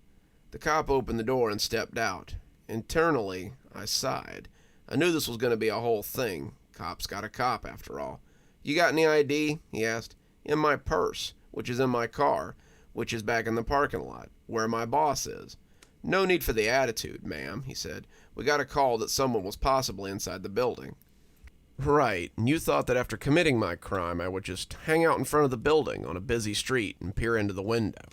The cop opened the door and stepped out. Internally, I sighed. I knew this was going to be a whole thing. Cop's got a cop, after all. "You got any ID?" he asked. "In my purse, which is in my car, which is back in the parking lot, where my boss is." "No need for the attitude, ma'am," he said. "We got a call that someone was possibly inside the building." "Right, and you thought that after committing my crime I would just hang out in front of the building on a busy street and peer into the window."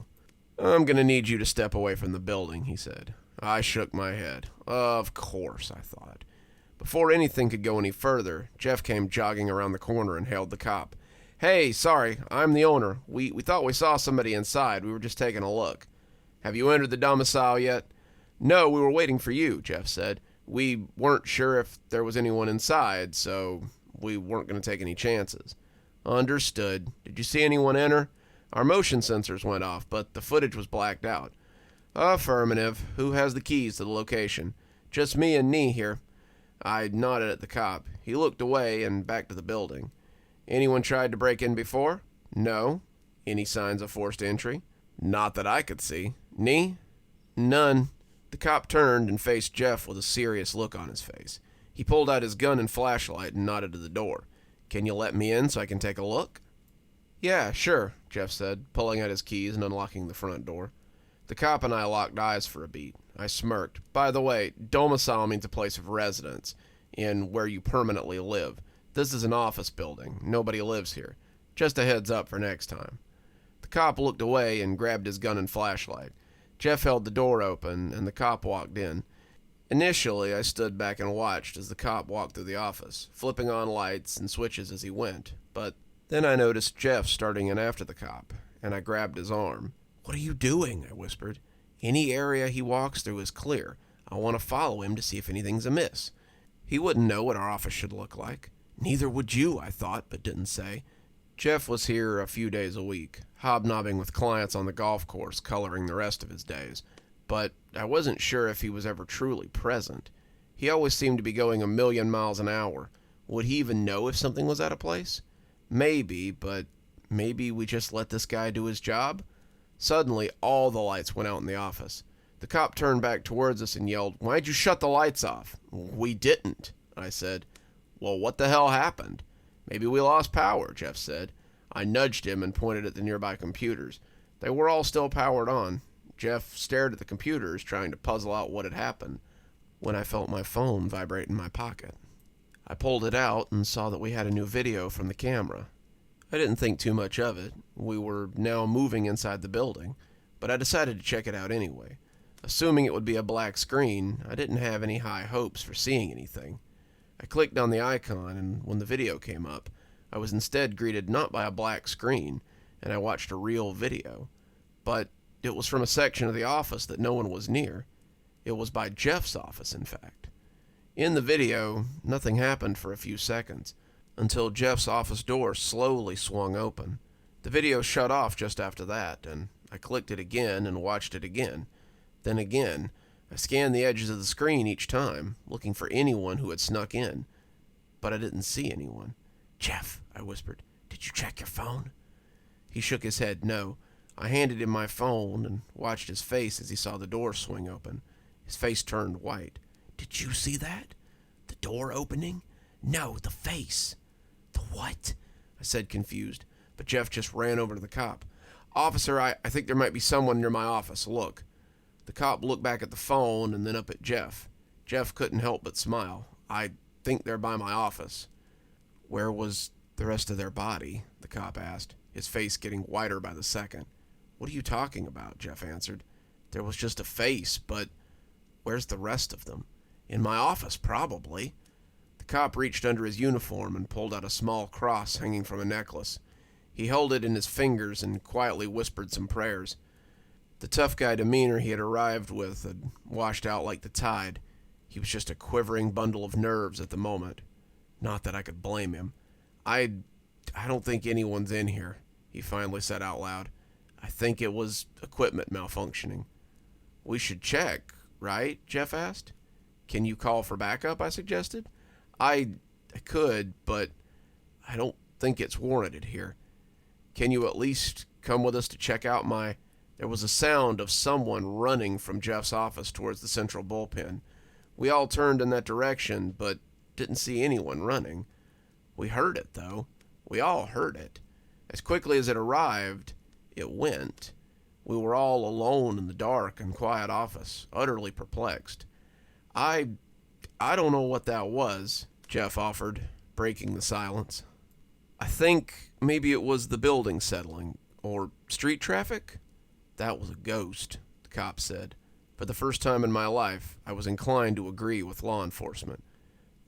"I'm going to need you to step away from the building," he said. I shook my head. Of course, I thought. Before anything could go any further, Jeff came jogging around the corner and hailed the cop. "Hey, sorry, I'm the owner. We thought we saw somebody inside. We were just taking a look." "Have you entered the domicile yet?" "No, we were waiting for you," Jeff said. "We weren't sure if there was anyone inside, so we weren't going to take any chances." "Understood. Did you see anyone enter?" "Our motion sensors went off, but the footage was blacked out." "Affirmative. Who has the keys to the location?" "Just me and Nee here." I nodded at the cop. He looked away and back to the building. "Anyone tried to break in before?" "No." "Any signs of forced entry?" "Not that I could see." "Nee?" "None." The cop turned and faced Jeff with a serious look on his face. He pulled out his gun and flashlight and nodded to the door. "Can you let me in so I can take a look?" "Yeah, sure," Jeff said, pulling out his keys and unlocking the front door. The cop and I locked eyes for a beat. I smirked. "By the way, domicile means a place of residence, in where you permanently live. This is an office building. Nobody lives here. Just a heads up for next time." The cop looked away and grabbed his gun and flashlight. Jeff held the door open, and the cop walked in. Initially, I stood back and watched as the cop walked through the office, flipping on lights and switches as he went. But then I noticed Jeff starting in after the cop, and I grabbed his arm. "What are you doing?" I whispered. "Any area he walks through is clear. I want to follow him to see if anything's amiss." He wouldn't know what our office should look like. Neither would you, I thought, but didn't say. Jeff was here a few days a week, hobnobbing with clients on the golf course, coloring the rest of his days. But I wasn't sure if he was ever truly present. He always seemed to be going 1,000,000 miles an hour. Would he even know if something was out of place? Maybe, but maybe we just let this guy do his job? Suddenly, all the lights went out in the office. The cop turned back towards us and yelled, "Why'd you shut the lights off?" "We didn't," I said. Well, what the hell happened? Maybe we lost power, Jeff said. I nudged him and pointed at the nearby computers. They were all still powered on. Jeff stared at the computers, trying to puzzle out what had happened, when I felt my phone vibrate in my pocket. I pulled it out and saw that we had a new video from the camera. I didn't think too much of it. We were now moving inside the building, but I decided to check it out anyway. Assuming it would be a black screen, I didn't have any high hopes for seeing anything. I clicked on the icon, and when the video came up, I was instead greeted not by a black screen, and I watched a real video, but it was from a section of the office that no one was near. It was by Jeff's office, in fact. In the video, nothing happened for a few seconds, until Jeff's office door slowly swung open. The video shut off just after that, and I clicked it again and watched it again. Then again, I scanned the edges of the screen each time, looking for anyone who had snuck in. But I didn't see anyone. "Jeff," I whispered, "did you check your phone?" He shook his head no. I handed him my phone and watched his face as he saw the door swing open. His face turned white. "Did you see that? The door opening?" "No, the face." "The what?" I said, confused, but Jeff just ran over to the cop. "Officer, I think there might be someone near my office. Look." The cop looked back at the phone and then up at Jeff. Jeff couldn't help but smile. "I think they're by my office." "Where was the rest of their body?" the cop asked, his face getting whiter by the second. "What are you talking about?" Jeff answered. "There was just a face, but where's the rest of them?" "In my office, probably." The cop reached under his uniform and pulled out a small cross hanging from a necklace. He held it in his fingers and quietly whispered some prayers. The tough guy demeanor he had arrived with had washed out like the tide. He was just a quivering bundle of nerves at the moment. Not that I could blame him. I don't think anyone's in here," he finally said out loud. "I think it was equipment malfunctioning." "We should check, right?" Jeff asked. "Can you call for backup?" I suggested. I could, but I don't think it's warranted here. Can you at least come with us to check out my... There was a sound of someone running from Jeff's office towards the central bullpen. We all turned in that direction, but didn't see anyone running. We heard it, though. We all heard it. As quickly as it arrived, it went. We were all alone in the dark and quiet office, utterly perplexed. I don't know what that was," Jeff offered, breaking the silence. "I think maybe it was the building settling, or street traffic." "That was a ghost," the cop said. For the first time in my life, I was inclined to agree with law enforcement.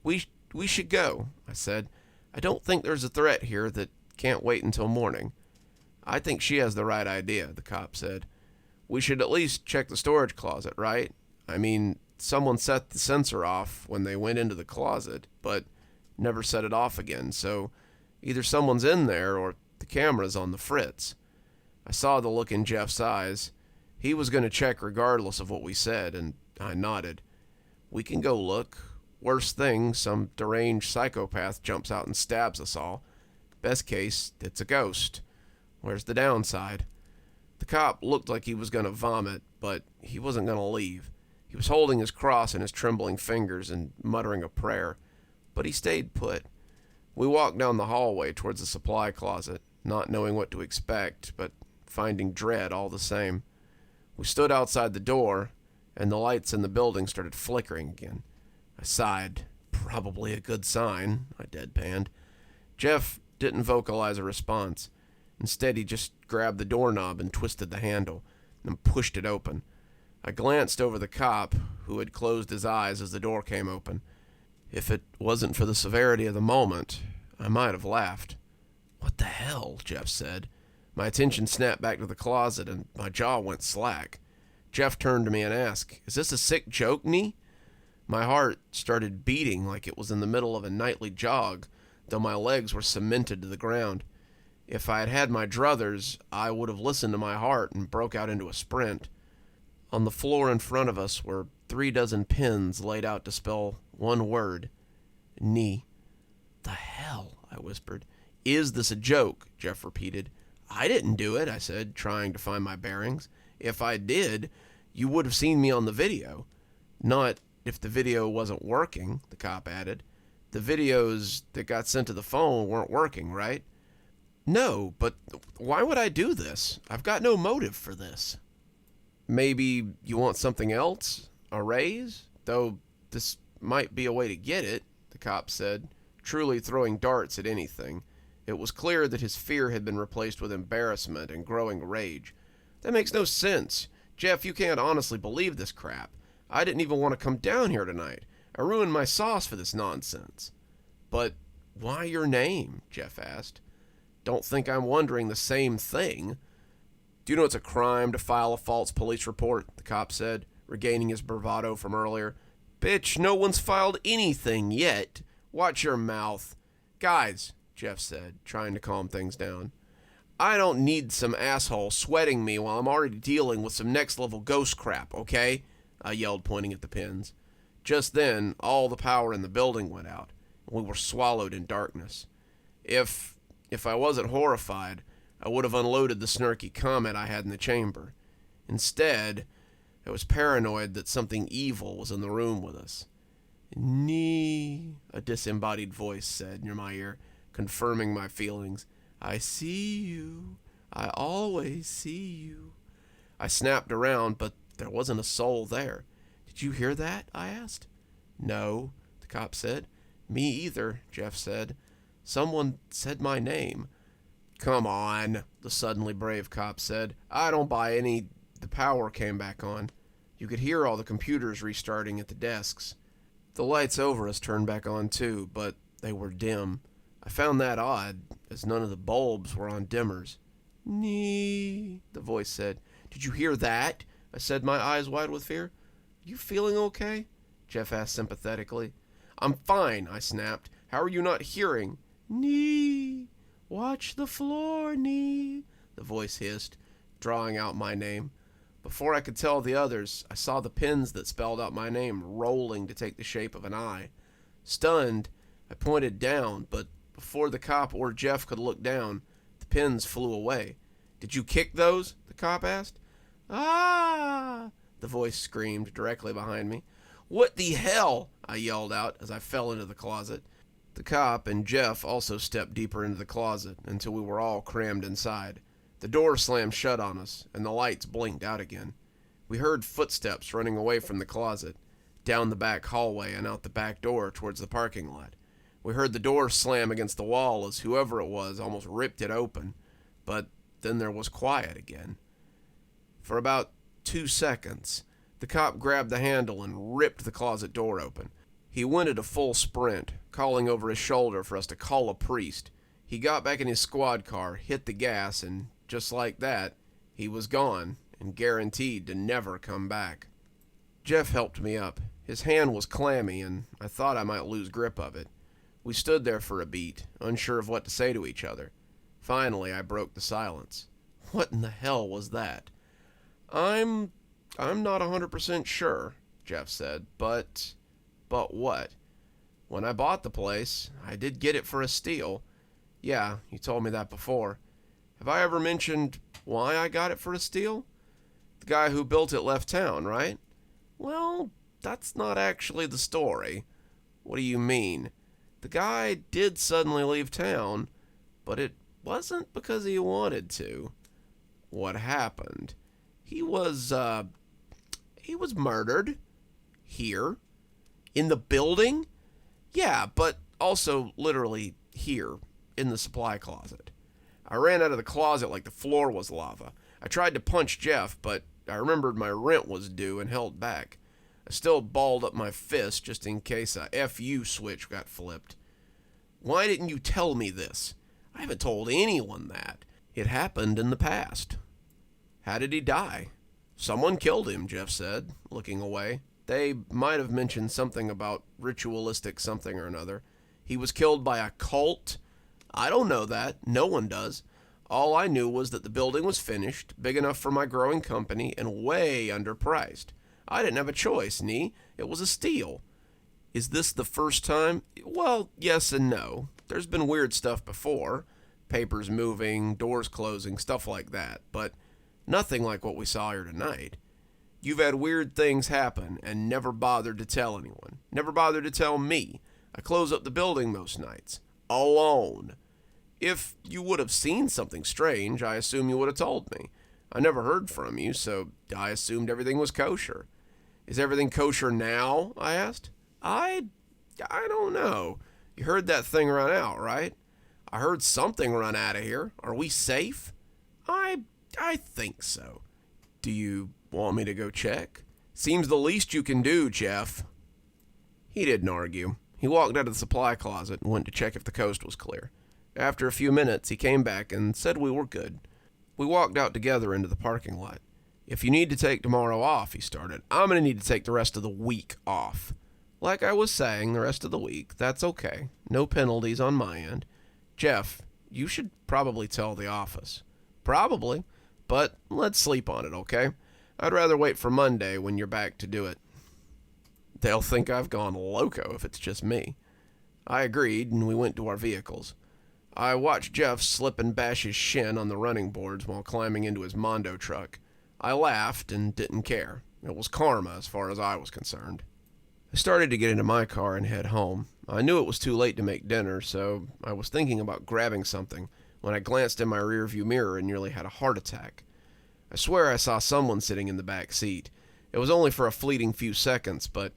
We should go," I said. "I don't think there's a threat here that can't wait until morning." "I think she has the right idea," the cop said. "We should at least check the storage closet, right? I mean, someone set the sensor off when they went into the closet, but never set it off again, so either someone's in there or the camera's on the fritz." I saw the look in Jeff's eyes. He was going to check regardless of what we said, and I nodded. "We can go look. Worst thing, some deranged psychopath jumps out and stabs us all. Best case, it's a ghost. Where's the downside?" The cop looked like he was going to vomit, but he wasn't going to leave. He was holding his cross in his trembling fingers and muttering a prayer, but he stayed put. We walked down the hallway towards the supply closet, not knowing what to expect, but finding dread all the same. We stood outside the door, and the lights in the building started flickering again. I sighed. "Probably a good sign," I deadpanned. Jeff didn't vocalize a response. Instead, he just grabbed the doorknob and twisted the handle, and pushed it open. I glanced over the cop, who had closed his eyes as the door came open. If it wasn't for the severity of the moment, I might have laughed. "What the hell?" Jeff said. My attention snapped back to the closet, and my jaw went slack. Jeff turned to me and asked, "Is this a sick joke, Nee?" My heart started beating like it was in the middle of a nightly jog, though my legs were cemented to the ground. If I had had my druthers, I would have listened to my heart and broke out into a sprint. On the floor in front of us were 36 pins laid out to spell one word: Nee. "The hell?" I whispered. "Is this a joke?" Jeff repeated. "I didn't do it," I said, trying to find my bearings. "If I did, you would have seen me on the video." "Not if the video wasn't working," the cop added. The videos that got sent to the phone weren't working, right? No, but why would I do this? I've got no motive for this. Maybe you want something else? A raise? Though this might be a way to get it, the cop said, truly throwing darts at anything. It was clear that his fear had been replaced with embarrassment and growing rage. That makes no sense. Jeff, you can't honestly believe this crap. I didn't even want to come down here tonight. I ruined my sauce for this nonsense. But why your name? Jeff asked. Don't think I'm wondering the same thing. Do you know it's a crime to file a false police report? The cop said, regaining his bravado from earlier. Bitch, no one's filed anything yet. Watch your mouth. Guys, Jeff said, trying to calm things down. I don't need some asshole sweating me while I'm already dealing with some next-level ghost crap, okay? I yelled, pointing at the pins. Just then, all the power in the building went out, and we were swallowed in darkness. If I wasn't horrified, I would have unloaded the snarky comment I had in the chamber. Instead, I was paranoid that something evil was in the room with us. Nee, a disembodied voice said near my ear, confirming my feelings. I see you. I always see you. I snapped around, but there wasn't a soul there. Did you hear that? I asked. No, the cop said. Me either, Jeff said. Someone said my name. Come on, the suddenly brave cop said. I don't buy any. The power came back on. You could hear all the computers restarting at the desks. The lights over us turned back on too, but they were dim. I found that odd, as none of the bulbs were on dimmers. Nee, the voice said. Did you hear that? I said, my eyes wide with fear. You feeling okay? Jeff asked sympathetically. I'm fine, I snapped. How are you not hearing? Nee, watch the floor, Nee, the voice hissed, drawing out my name. Before I could tell the others, I saw the pins that spelled out my name rolling to take the shape of an eye. Stunned, I pointed down, but before the cop or Jeff could look down, the pins flew away. Did you kick those? The cop asked. Ah! The voice screamed directly behind me. What the hell? I yelled out as I fell into the closet. The cop and Jeff also stepped deeper into the closet until we were all crammed inside. The door slammed shut on us, and the lights blinked out again. We heard footsteps running away from the closet, down the back hallway and out the back door towards the parking lot. We heard the door slam against the wall as whoever it was almost ripped it open, but then there was quiet again. For about 2 seconds, the cop grabbed the handle and ripped the closet door open. He went at a full sprint, calling over his shoulder for us to call a priest. He got back in his squad car, hit the gas, and just like that, he was gone and guaranteed to never come back. Jeff helped me up. His hand was clammy, and I thought I might lose grip of it. We stood there for a beat, unsure of what to say to each other. Finally, I broke the silence. What in the hell was that? I'm not 100% sure, Jeff said, but what? When I bought the place, I did get it for a steal. Yeah, you told me that before. Have I ever mentioned why I got it for a steal? The guy who built it left town, right? Well, that's not actually the story. What do you mean? The guy did suddenly leave town, but it wasn't because he wanted to. What happened? He was murdered. Here. In the building? Yeah, but also literally here, in the supply closet. I ran out of the closet like the floor was lava. I tried to punch Jeff, but I remembered my rent was due and held back. I still balled up my fist just in case a FU switch got flipped. Why didn't you tell me this? I haven't told anyone that. It happened in the past. How did he die? Someone killed him, Jeff said, looking away. They might have mentioned something about ritualistic something or another. He was killed by a cult? I don't know that. No one does. All I knew was that the building was finished, big enough for my growing company, and way underpriced. I didn't have a choice, Nee. It was a steal. Is this the first time? Well, yes and no. There's been weird stuff before. Papers moving, doors closing, stuff like that. But nothing like what we saw here tonight. You've had weird things happen and never bothered to tell anyone. Never bothered to tell me. I close up the building most nights. Alone. If you would have seen something strange, I assume you would have told me. I never heard from you, so I assumed everything was kosher. Is everything kosher now? I asked. I don't know. You heard that thing run out, right? I heard something run out of here. Are we safe? I think so. Do you want me to go check? Seems the least you can do, Jeff. He didn't argue. He walked out of the supply closet and went to check if the coast was clear. After a few minutes, he came back and said we were good. We walked out together into the parking lot. If you need to take tomorrow off, he started, I'm going to need to take the rest of the week off. Like I was saying, the rest of the week, that's okay. No penalties on my end. Jeff, you should probably tell the office. Probably, but let's sleep on it, okay? I'd rather wait for Monday when you're back to do it. They'll think I've gone loco if it's just me. I agreed, and we went to our vehicles. I watched Jeff slip and bash his shin on the running boards while climbing into his Mondo truck. I laughed and didn't care. It was karma as far as I was concerned. I started to get into my car and head home. I knew it was too late to make dinner, so I was thinking about grabbing something when I glanced in my rearview mirror and nearly had a heart attack. I swear I saw someone sitting in the back seat. It was only for a fleeting few seconds, but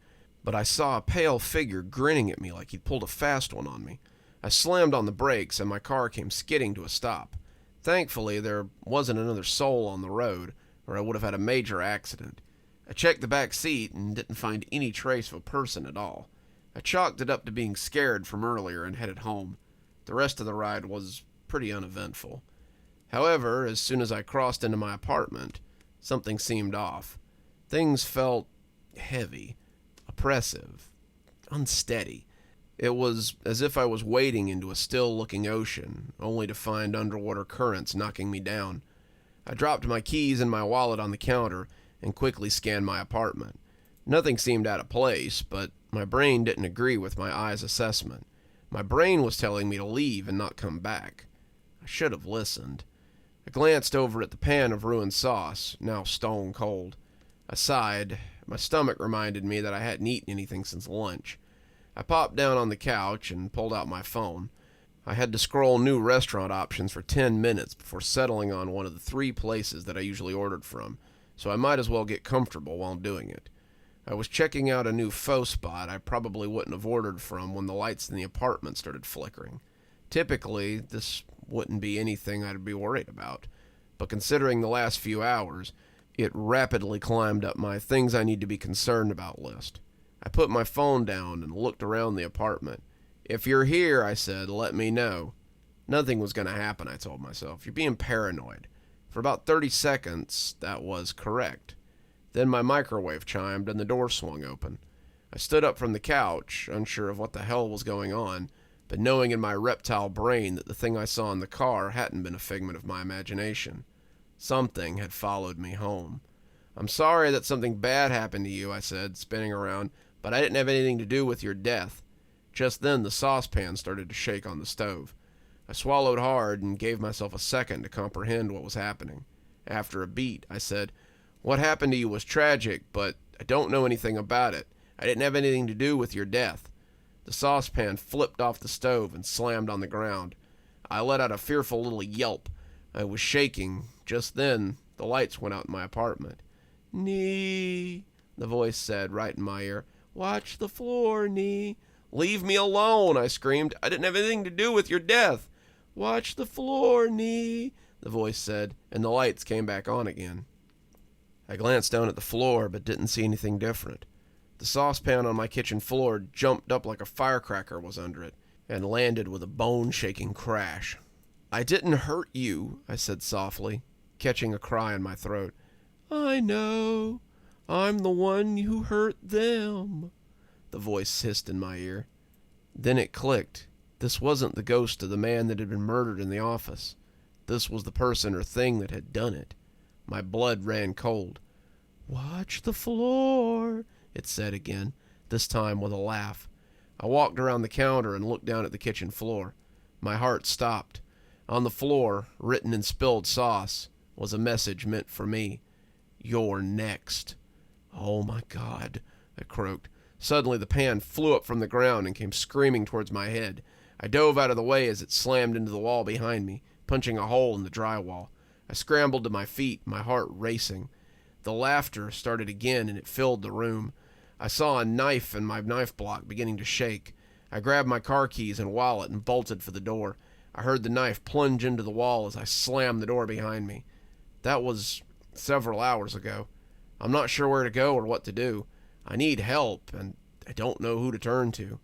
I saw a pale figure grinning at me like he'd pulled a fast one on me. I slammed on the brakes and my car came skidding to a stop. Thankfully, there wasn't another soul on the road, or I would have had a major accident. I checked the back seat and didn't find any trace of a person at all. I chalked it up to being scared from earlier and headed home. The rest of the ride was pretty uneventful. However, as soon as I crossed into my apartment, something seemed off. Things felt heavy, oppressive, unsteady. It was as if I was wading into a still-looking ocean, only to find underwater currents knocking me down. I dropped my keys and my wallet on the counter and quickly scanned my apartment. Nothing seemed out of place, but my brain didn't agree with my eyes' assessment. My brain was telling me to leave and not come back. I should have listened. I glanced over at the pan of ruined sauce, now stone cold. I sighed. My stomach reminded me that I hadn't eaten anything since lunch. I popped down on the couch and pulled out my phone. I had to scroll new restaurant options for 10 minutes before settling on one of the 3 places that I usually ordered from, so I might as well get comfortable while doing it. I was checking out a new faux spot I probably wouldn't have ordered from when the lights in the apartment started flickering. Typically, this wouldn't be anything I'd be worried about, but considering the last few hours, it rapidly climbed up my things I need to be concerned about list. I put my phone down and looked around the apartment. If you're here, I said, let me know. Nothing was going to happen, I told myself. You're being paranoid. For about 30 seconds, that was correct. Then my microwave chimed and the door swung open. I stood up from the couch, unsure of what the hell was going on, but knowing in my reptile brain that the thing I saw in the car hadn't been a figment of my imagination. Something had followed me home. I'm sorry that something bad happened to you, I said, spinning around, but I didn't have anything to do with your death. Just then the saucepan started to shake on the stove. I swallowed hard and gave myself a second to comprehend what was happening. After a beat, I said, what happened to you was tragic, but I don't know anything about it. I didn't have anything to do with your death. The saucepan flipped off the stove and slammed on the ground. I let out a fearful little yelp. I was shaking. Just then, the lights went out in my apartment. Nee, the voice said right in my ear. Watch the floor, Nee. Leave me alone, I screamed. I didn't have anything to do with your death. Watch the floor, Nee, the voice said, and the lights came back on again. I glanced down at the floor, but didn't see anything different. The saucepan on my kitchen floor jumped up like a firecracker was under it, and landed with a bone-shaking crash. I didn't hurt you, I said softly, catching a cry in my throat. I know. I'm the one who hurt them, the voice hissed in my ear. Then it clicked. This wasn't the ghost of the man that had been murdered in the office. This was the person or thing that had done it. My blood ran cold. Watch the floor, it said again, this time with a laugh. I walked around the counter and looked down at the kitchen floor. My heart stopped. On the floor, written in spilled sauce, was a message meant for me. You're next. Oh my God, I croaked. Suddenly, the pan flew up from the ground and came screaming towards my head. I dove out of the way as it slammed into the wall behind me, punching a hole in the drywall. I scrambled to my feet, my heart racing. The laughter started again, and it filled the room. I saw a knife in my knife block beginning to shake. I grabbed my car keys and wallet and bolted for the door. I heard the knife plunge into the wall as I slammed the door behind me. That was several hours ago. I'm not sure where to go or what to do. I need help, and I don't know who to turn to.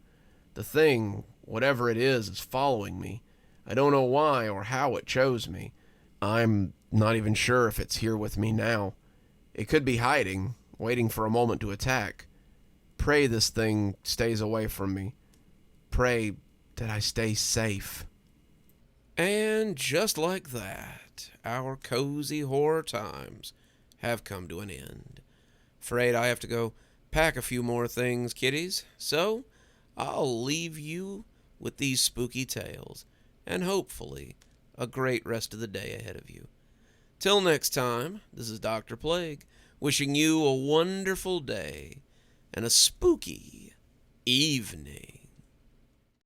The thing, whatever it is following me. I don't know why or how it chose me. I'm not even sure if it's here with me now. It could be hiding, waiting for a moment to attack. Pray this thing stays away from me. Pray that I stay safe. And just like that, our cozy horror times have come to an end. Afraid I have to go pack a few more things, kiddies, so I'll leave you with these spooky tales, and hopefully a great rest of the day ahead of you. Till next time, this is Dr. Plague, wishing you a wonderful day and a spooky evening.